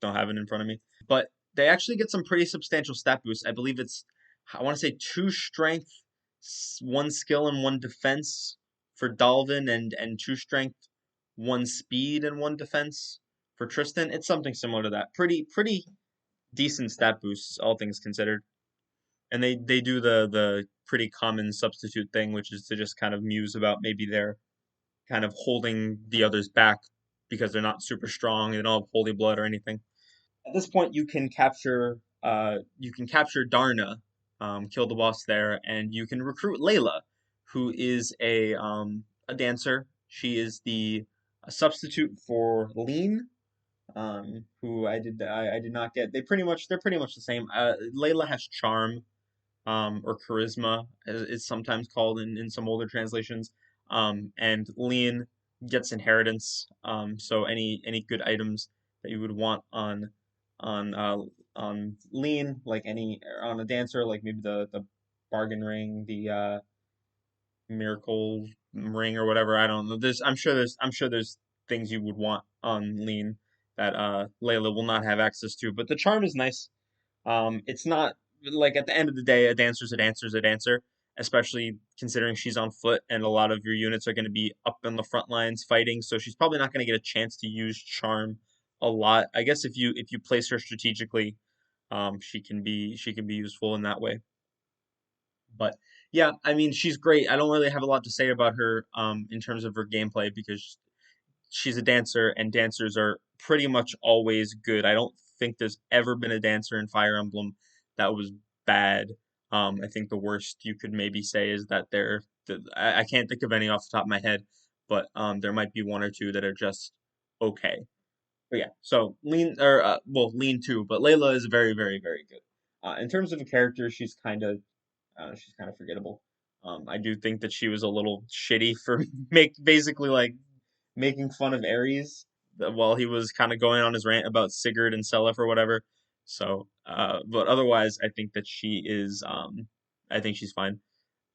don't have it in front of me. But they actually get some pretty substantial stat boosts. I believe I want to say 2 strength, 1 skill, and 1 defense for Dalvin, and 2 strength, 1 speed, and 1 defense for Tristan. It's something similar to that. Pretty decent stat boosts, all things considered. And they do the pretty common substitute thing, which is to just kind of muse about maybe they're kind of holding the others back because they're not super strong, they don't have holy blood or anything. At this point, you can capture Darna, kill the boss there, and you can recruit Layla, who is a dancer. She is the a substitute for Lean, who I did not get. They're pretty much the same. Layla has charm, or charisma, as it's sometimes called in some older translations. And Lean gets inheritance. So any good items that you would want on uh, on Lean, like any on a dancer, like maybe the bargain ring, the miracle ring or whatever. I don't know. I'm sure there's things you would want on Lean that Layla will not have access to. But the charm is nice. It's not like at the end of the day, a dancer's a dancer's a dancer, especially considering she's on foot and a lot of your units are going to be up in the front lines fighting. So she's probably not going to get a chance to use charm a lot. I guess if you place her strategically, she can be useful in that way. But yeah, I mean, she's great. I don't really have a lot to say about her in terms of her gameplay because she's a dancer and dancers are pretty much always good. I don't think there's ever been a dancer in Fire Emblem that was bad. I think the worst you could maybe say is that I can't think of any off the top of my head, but there might be one or two that are just okay. But yeah, so Lean too, but Layla is very, very, very good. In terms of a character, she's kind of forgettable. I do think that she was a little shitty for basically like making fun of Ares while he was kind of going on his rant about Sigurd and Seliph or whatever. So, but otherwise, I think she's fine.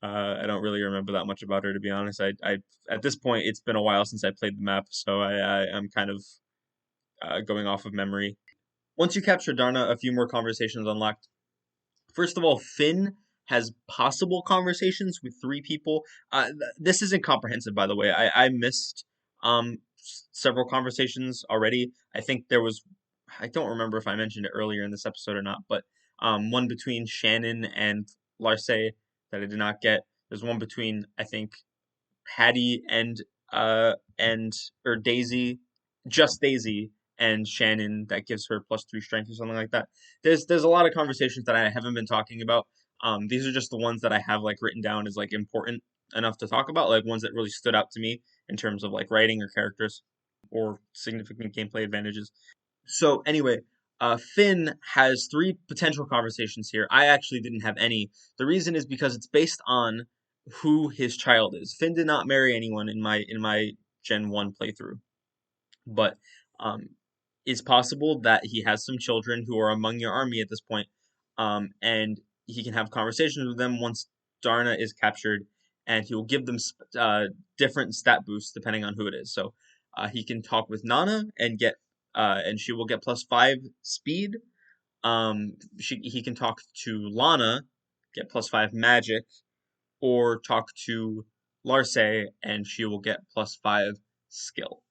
I don't really remember that much about her to be honest. At this point, it's been a while since I played the map, so I'm kind of going off of memory. Once you capture Darna, a few more conversations unlocked. First of all, Finn has possible conversations with three people. This isn't comprehensive, by the way. I missed several conversations already. I think there was, I don't remember if I mentioned it earlier in this episode or not, but one between Shannon and Larce that I did not get. There's one between, I think, Hattie and or Daisy, just Daisy and Shannon that gives her +3 strength or something like that. There's a lot of conversations that I haven't been talking about. These are just the ones that I have like written down as like important enough to talk about, like ones that really stood out to me in terms of like writing or characters or significant gameplay advantages. So anyway, Finn has three potential conversations here. I actually didn't have any. The reason is because it's based on who his child is. Finn did not marry anyone in my Gen 1 playthrough, but um, it's possible that he has some children who are among your army at this point, and he can have conversations with them once Darna is captured, and he will give them different stat boosts depending on who it is. So he can talk with Nana and she will get +5 speed. He can talk to Lana, get +5 magic, or talk to Larce, and she will get +5 skill.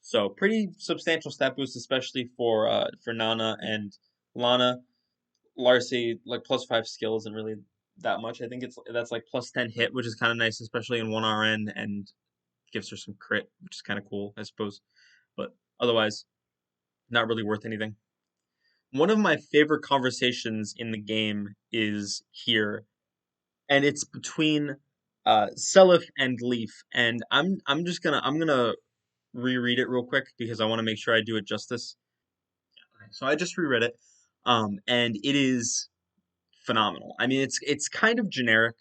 So pretty substantial stat boost, especially for Nana and Lana. Larce like +5 skill isn't really that much. I think that's like +10 hit, which is kind of nice, especially in 1 RN, and gives her some crit, which is kind of cool, I suppose. But otherwise, not really worth anything. One of my favorite conversations in the game is here, and it's between Seliph and Leaf. And I'm gonna reread it real quick because I want to make sure I do it justice. Okay, so I just reread it, and it is phenomenal. I mean, it's kind of generic,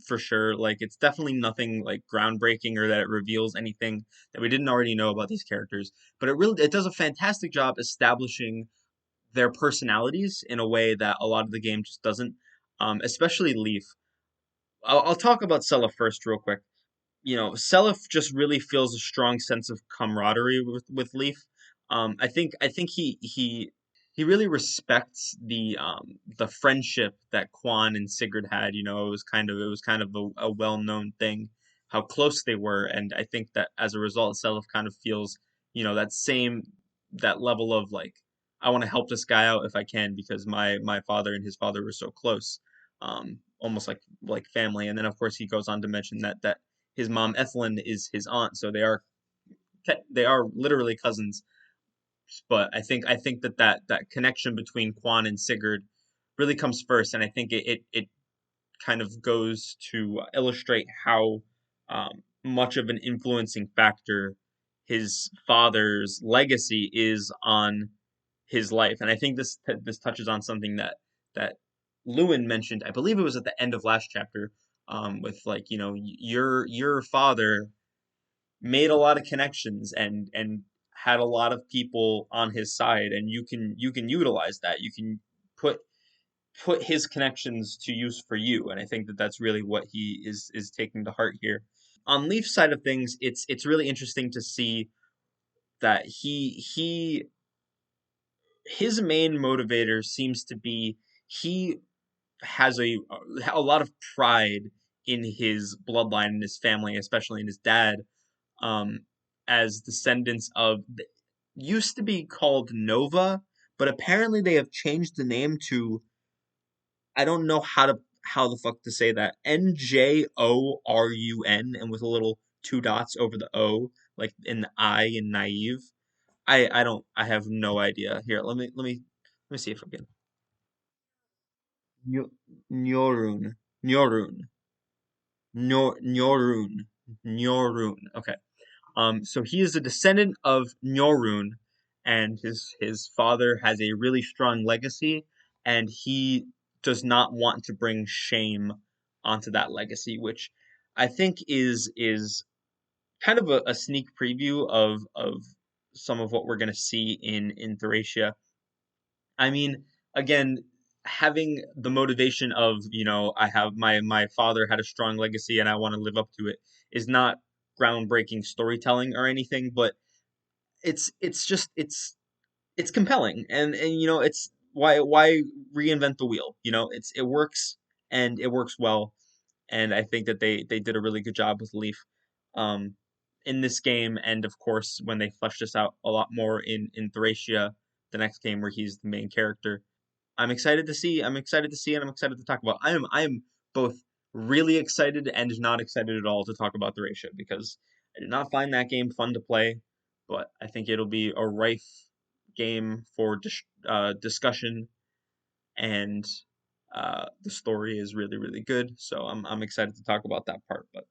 for sure. Like it's definitely nothing like groundbreaking or that it reveals anything that we didn't already know about these characters. But it does a fantastic job establishing their personalities in a way that a lot of the game just doesn't. Especially Leaf. I'll talk about Sella first, real quick. Seliph just really feels a strong sense of camaraderie with Leaf. I think he really respects the friendship that Quan and Sigurd had. It was kind of a well known thing how close they were, and I think that as a result, Seliph kind of feels that level of like I want to help this guy out if I can because my father and his father were so close, almost like family. And then of course he goes on to mention that his mom Ethelyn is his aunt, so they are literally cousins. But I think that connection between Quan and Sigurd really comes first, and I think it kind of goes to illustrate how much of an influencing factor his father's legacy is on his life. And I think this touches on something that Lewin mentioned. I believe it was at the end of last chapter, with like your father made a lot of connections and had a lot of people on his side, and you can utilize that. You can put his connections to use for you, and I think that that's really what he is taking to heart here. On Leaf's side of things, it's really interesting to see that his main motivator seems to be he has a lot of pride in his bloodline and his family, especially in his dad, um, as descendants of used to be called Nova, but apparently they have changed the name to I don't know how the fuck to say that. Njorun and with a little two dots over the O, like in the I in naive. I don't I have no idea. Here, let me see if I can. Nyo- Nyorun. Nyorun. Nyorun. Nyorun. Okay. So he is a descendant of Nyorun, and his father has a really strong legacy, and he does not want to bring shame onto that legacy, which I think is kind of a sneak preview of some of what we're going to see in Thracia. I mean, again, having the motivation of, I have my father had a strong legacy and I want to live up to it is not groundbreaking storytelling or anything, but it's just it's compelling and it's why reinvent the wheel? It works and it works well, and I think that they did a really good job with Leaf um in this game, and of course when they fleshed this out a lot more in Thracia, the next game where he's the main character. I'm excited to see, and I'm excited to talk about. I am both really excited and not excited at all to talk about the ratio because I did not find that game fun to play, but I think it'll be a rife game for discussion, and the story is really really good. So I'm excited to talk about that part. But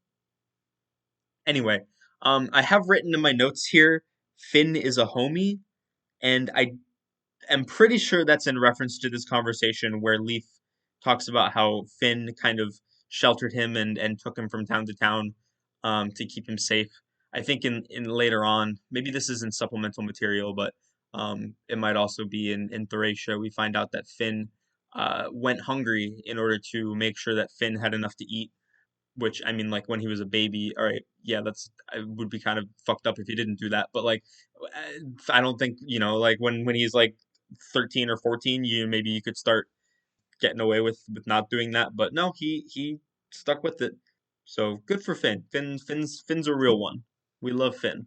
anyway, I have written in my notes here, Finn is a homie, and I am pretty sure that's in reference to this conversation where Leaf talks about how Finn kind of sheltered him and took him from town to town to keep him safe. I think in later on, maybe this is in supplemental material, but it might also be in Thracia. We find out that Finn went hungry in order to make sure that Finn had enough to eat, which I mean, like when he was a baby, all right, yeah, that's I would be kind of fucked up if he didn't do that. But like, I don't think like when he's like 13 or 14, maybe you could start getting away with not doing that. But no, he stuck with it. So good for Finn. Finn's a real one. We love Finn.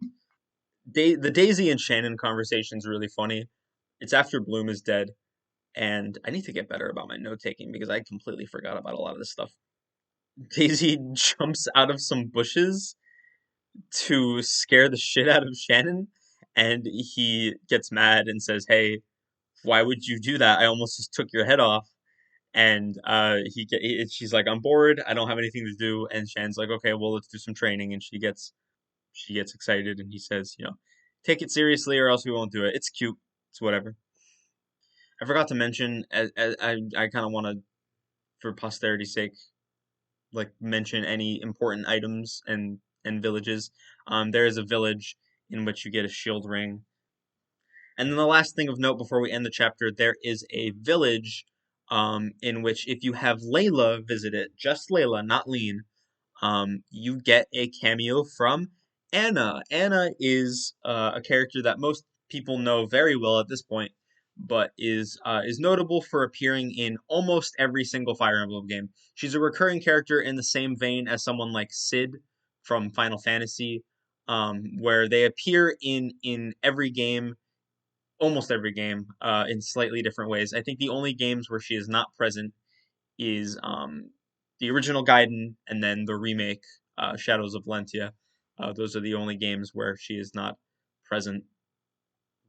The Daisy and Shannon conversation is really funny. It's after Bloom is dead, and I need to get better about my note taking because I completely forgot about a lot of this stuff. Daisy jumps out of some bushes to scare the shit out of Shannon, and he gets mad and says, "Hey, why would you do that? I almost just took your head off." And she's like, "I'm bored. I don't have anything to do." And Shannon's like, "Okay, well, let's do some training." And she gets excited, and he says, "Take it seriously, or else we won't do it." It's cute. It's whatever. I forgot to mention, I kind of want to, for posterity's sake, like mention any important items and villages. There is a village in which you get a shield ring. And then the last thing of note before we end the chapter, there is a village in which if you have Layla visit it, just Layla, not Lean, you get a cameo from Anna. Anna is a character that most people know very well at this point, but is notable for appearing in almost every single Fire Emblem game. She's a recurring character in the same vein as someone like Sid from Final Fantasy, where they appear in every game, almost every game, in slightly different ways. I think the only games where she is not present is the original Gaiden and then the remake Shadows of Valentia. Those are the only games where she is not present.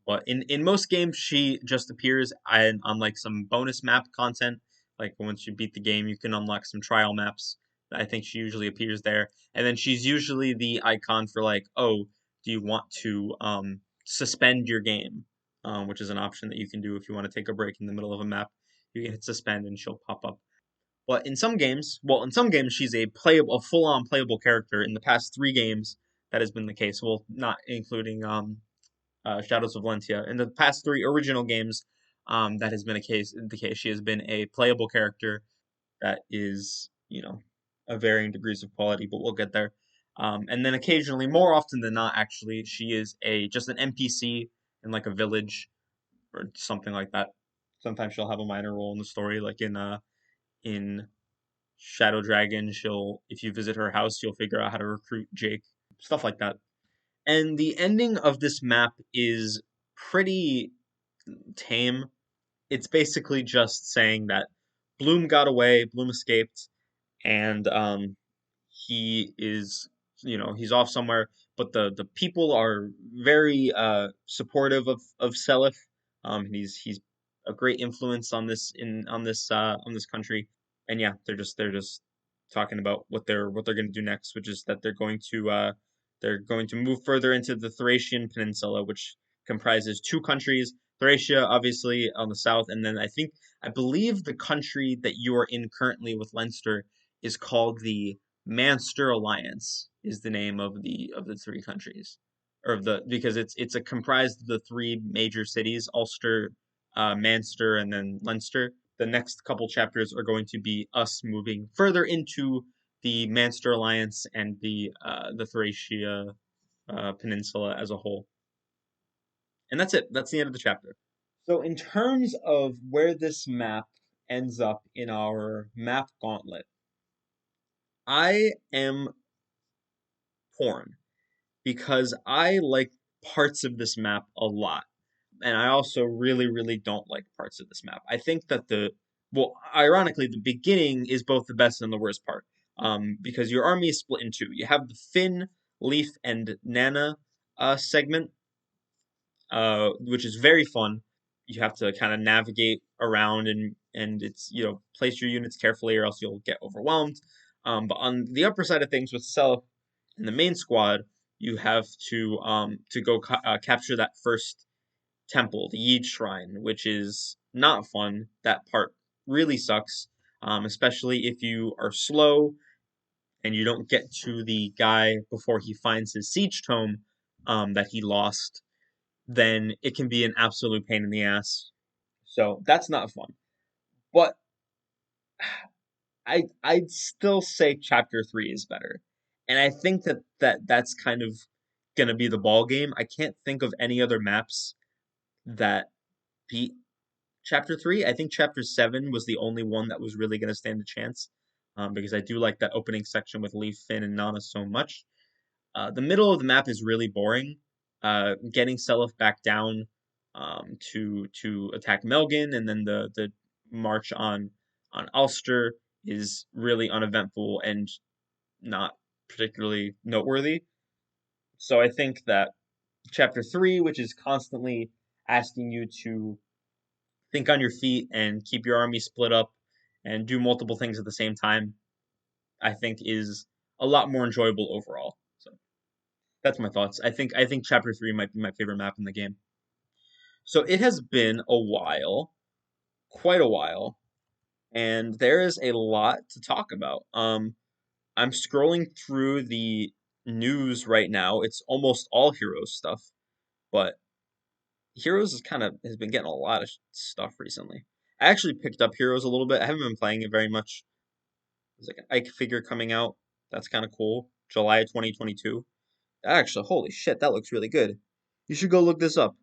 But in most games, she just appears on like some bonus map content. Like once you beat the game, you can unlock some trial maps. I think she usually appears there, and then she's usually the icon for like, oh, do you want to suspend your game, which is an option that you can do if you want to take a break in the middle of a map. You can hit suspend, and she'll pop up. But in some games, she's a full-on playable character. In the past three games, that has been the case. Well, not including Shadows of Valentia. In the past three original games, that has been the case. She has been a playable character that is, of varying degrees of quality, but we'll get there. And then occasionally, more often than not, actually, she is a just an NPC in like a village or something like that. Sometimes she'll have a minor role in the story, like in Shadow Dragon. She'll if you visit her house, you'll figure out how to recruit Jake. Stuff like that. And the ending of this map is pretty tame. It's basically just saying that Bloom got away, Bloom escaped, and he is, he's off somewhere. But the people are very supportive of Seliph. He's a great influence on this country, and yeah, they're just talking about what they're going to do next, which is that they're going to move further into the Thracian Peninsula, which comprises two countries. Thracia, obviously, on the south, and then I believe the country that you are in currently with Leinster is called the Manster Alliance. Is the name of the three countries, or of the because it's a comprised of the three major cities: Ulster, Manster, and then Leinster. The next couple chapters are going to be us moving further into the Manster Alliance and the Thracia Peninsula as a whole. And that's it. That's the end of the chapter. So, in terms of where this map ends up in our map gauntlet, I am torn because I like parts of this map a lot. And I also really, really don't like parts of this map. I think that ironically, the beginning is both the best and the worst part. Because your army is split in two. You have the Finn, Leaf, and Nana segment, which is very fun. You have to kind of navigate around and it's place your units carefully or else you'll get overwhelmed. But on the upper side of things with Self and the main squad, you have to go capture that first temple, the Yied Shrine, which is not fun. That part really sucks, especially if you are slow and you don't get to the guy before he finds his siege tome that he lost. Then it can be an absolute pain in the ass. So that's not fun. But I'd still say chapter 3 is better. And I think that's kind of gonna be the ball game. I can't think of any other maps that beat chapter 3. I think chapter 7 was the only one that was really gonna stand a chance. Because I do like that opening section with Leaf, Finn, and Nana so much. The middle of the map is really boring. Getting Seliph back down to attack Melgan, and then the march on Ulster is really uneventful and not particularly noteworthy. So I think that chapter 3, which is constantly asking you to think on your feet and keep your army split up and do multiple things at the same time, I think is a lot more enjoyable overall. So that's my thoughts. I think chapter 3 might be my favorite map in the game. So it has been a while, quite a while, and there is a lot to talk about. I'm scrolling through the news right now. It's almost all Heroes stuff, but Heroes has been getting a lot of stuff recently. I actually picked up Heroes a little bit. I haven't been playing it very much. There's like an Ike figure coming out. That's kind of cool. July 2022. Actually, holy shit, that looks really good. You should go look this up.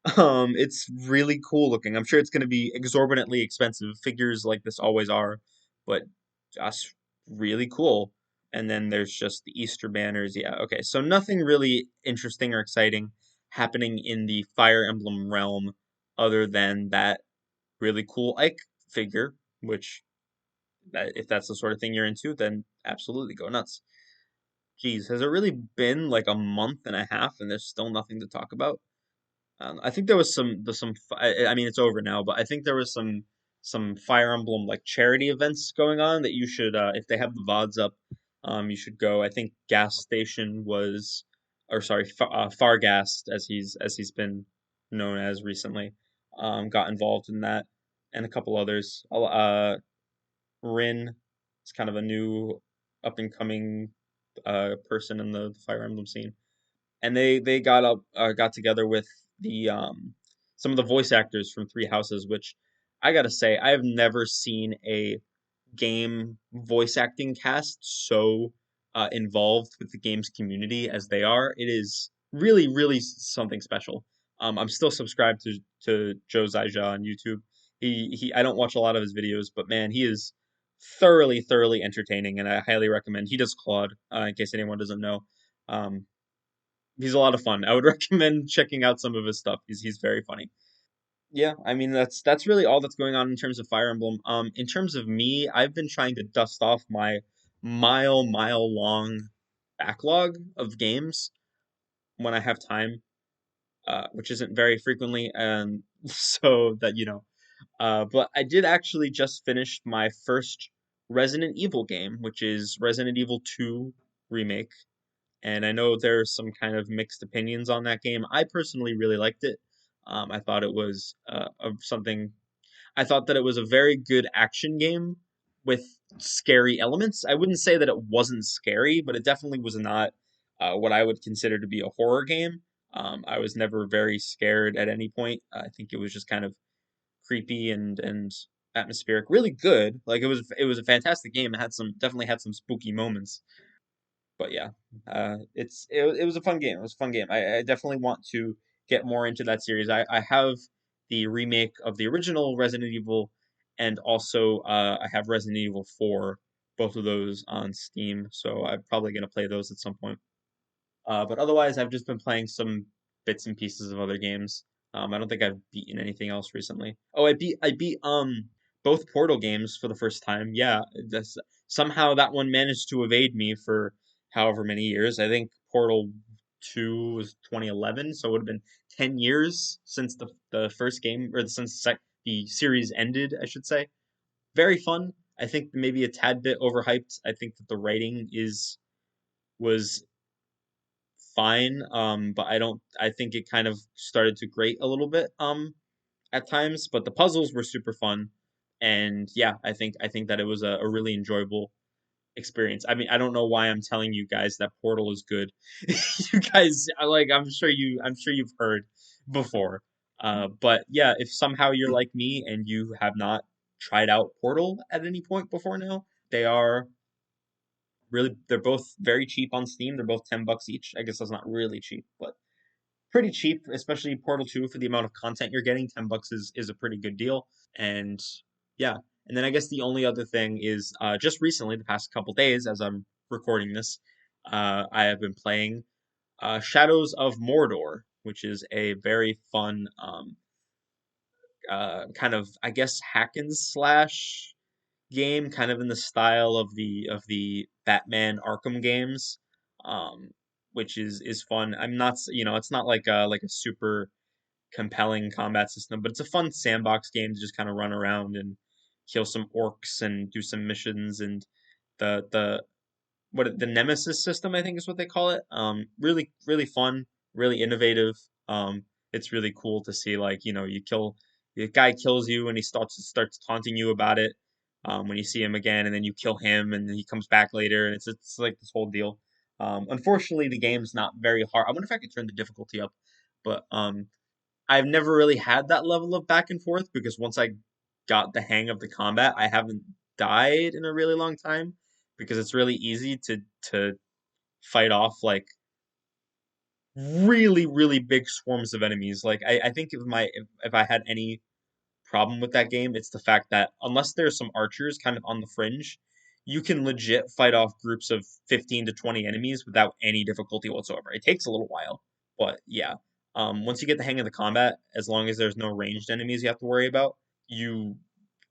It's really cool looking. I'm sure it's going to be exorbitantly expensive. Figures like this always are, but just really cool. And then there's just the Easter banners. Yeah, okay. So nothing really interesting or exciting happening in the Fire Emblem realm other than that really cool Ike figure, which if that's the sort of thing you're into, then absolutely go nuts. Geez, has it really been like a month and a half and there's still nothing to talk about? I think there was I mean, it's over now, but I think there was some Fire Emblem like charity events going on that you should, if they have the VODs up, you should go. I think Gas Station was, or sorry, Fargast as he's been known as recently, got involved in that, and a couple others. Rin is kind of a new up and coming person in the Fire Emblem scene, and they got together with the some of the voice actors from Three Houses, which I gotta say I have never seen a game voice acting cast so involved with the game's community as they are. It is really really something special. I'm still subscribed to Joe Zaija on YouTube. He I don't watch a lot of his videos, but man, he is thoroughly, thoroughly entertaining, and I highly recommend. He does Claude, in case anyone doesn't know. Um, he's a lot of fun. I would recommend checking out some of his stuff. He's very funny. Yeah, I mean that's really all that's going on in terms of Fire Emblem. In terms of me, I've been trying to dust off my mile long backlog of games when I have time, which isn't very frequently, and so that you know. But I did actually just finish my first Resident Evil game, which is Resident Evil 2 Remake. And I know there's some kind of mixed opinions on that game. I personally really liked it. I thought it was of something. I thought that it was a very good action game with scary elements. I wouldn't say that it wasn't scary, but it definitely was not what I would consider to be a horror game. I was never very scared at any point. I think it was just kind of creepy and atmospheric. Really good. Like it was a fantastic game. It had some definitely had some spooky moments. But yeah, it was a fun game. It was a fun game. I definitely want to get more into that series. I have the remake of the original Resident Evil, and also I have Resident Evil 4, both of those on Steam. So I'm probably gonna play those at some point. But otherwise, I've just been playing some bits and pieces of other games. I don't think I've beaten anything else recently. Oh, I beat both Portal games for the first time. Yeah, that's somehow that one managed to evade me for however many years. I think Portal 2 was 2011, so it would have been 10 years since the first game or since the series ended, I should say. Very fun. I think maybe a tad bit overhyped. I think that the writing is was fine. But I think it kind of started to grate a little bit at times. But the puzzles were super fun, and yeah, I think that it was a really enjoyable experience. I mean, I don't know why I'm telling you guys that Portal is good. You guys, like, I'm sure you've heard before. But yeah, if somehow you're like me and you have not tried out Portal at any point before now, they are really they're both very cheap on Steam. They're both $10 each. I guess that's not really cheap, but pretty cheap, especially Portal 2 for the amount of content you're getting. $10 is a pretty good deal. And yeah. And then I guess the only other thing is just recently, the past couple days, as I'm recording this, I have been playing Shadows of Mordor, which is a very fun kind of, I guess, hack and slash game, kind of in the style of the Batman Arkham games, um, which is fun. I'm not, it's not like a super compelling combat system, but it's a fun sandbox game to just kind of run around and kill some orcs and do some missions and the the Nemesis system, I think is what they call it. Really really fun, really innovative. It's really cool to see, like, you kill the guy kills you and he starts taunting you about it. When you see him again, and then you kill him and then he comes back later, and it's like this whole deal. Unfortunately, the game's not very hard. I wonder if I could turn the difficulty up, but I've never really had that level of back and forth because once I got the hang of the combat, I haven't died in a really long time because it's really easy to fight off like really really big swarms of enemies. Like I think if I had any problem with that game, it's the fact that unless there's some archers kind of on the fringe, you can legit fight off groups of 15 to 20 enemies without any difficulty whatsoever. It takes a little while, but yeah. Once you get the hang of the combat, as long as there's no ranged enemies you have to worry about, you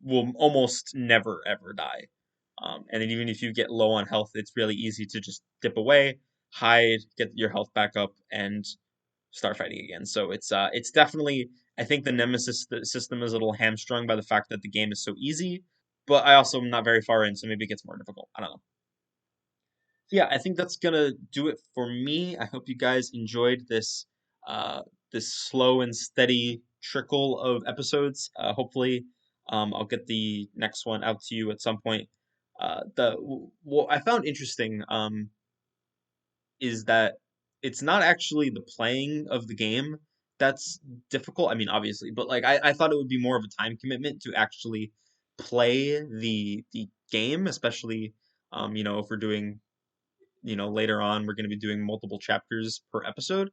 will almost never ever die. And then even if you get low on health, it's really easy to just dip away, hide, get your health back up, and start fighting again. So it's definitely, I think the Nemesis system is a little hamstrung by the fact that the game is so easy, but I also am not very far in, so maybe it gets more difficult. I don't know. So yeah, I think that's gonna do it for me. I hope you guys enjoyed uh this slow and steady trickle of episodes. Hopefully, I'll get the next one out to you at some point. The What I found interesting is that it's not actually the playing of the game that's difficult. I mean, obviously, but like I thought it would be more of a time commitment to actually play the game, especially if we're doing, later on we're going to be doing multiple chapters per episode.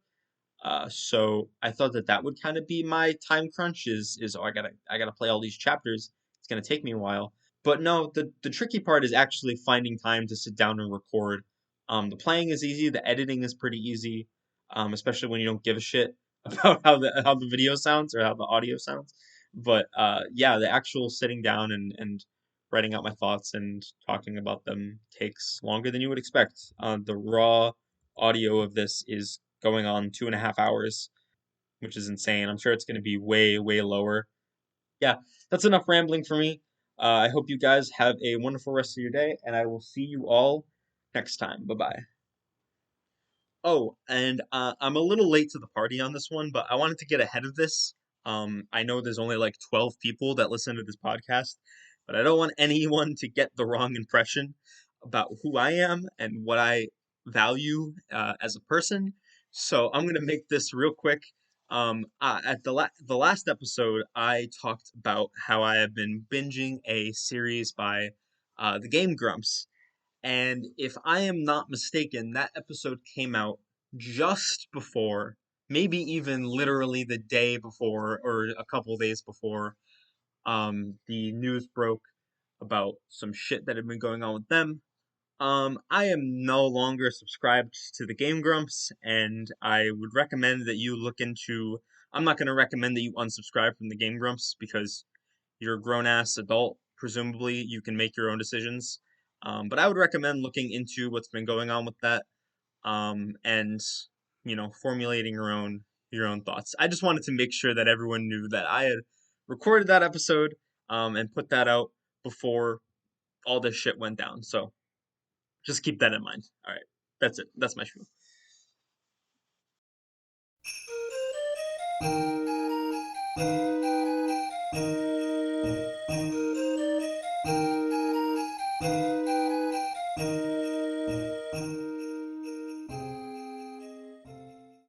So I thought that that would kind of be my time crunch is oh, I gotta play all these chapters. It's gonna take me a while. But no, the tricky part is actually finding time to sit down and record. The playing is easy, the editing is pretty easy, especially when you don't give a shit about how the video sounds or how the audio sounds. But yeah, the actual sitting down and writing out my thoughts and talking about them takes longer than you would expect. The raw audio of this is going on 2.5 hours, which is insane. I'm sure it's going to be way, way lower. Yeah, that's enough rambling for me. I hope you guys have a wonderful rest of your day, and I will see you all next time. Bye bye. Oh, and I'm a little late to the party on this one, but I wanted to get ahead of this. I know there's only like 12 people that listen to this podcast, but I don't want anyone to get the wrong impression about who I am and what I value as a person. So I'm gonna make this real quick. At the last episode, I talked about how I have been binging a series by the Game Grumps, and if I am not mistaken, that episode came out just before, maybe even literally the day before or a couple days before, the news broke about some shit that had been going on with them. I am no longer subscribed to the Game Grumps, and I would recommend that you look into. I'm not going to recommend that you unsubscribe from the Game Grumps because you're a grown ass adult. Presumably, you can make your own decisions. But I would recommend looking into what's been going on with that, and formulating your own thoughts. I just wanted to make sure that everyone knew that I had recorded that episode, and put that out before all this shit went down. So just keep that in mind. All right, that's it. That's my spiel.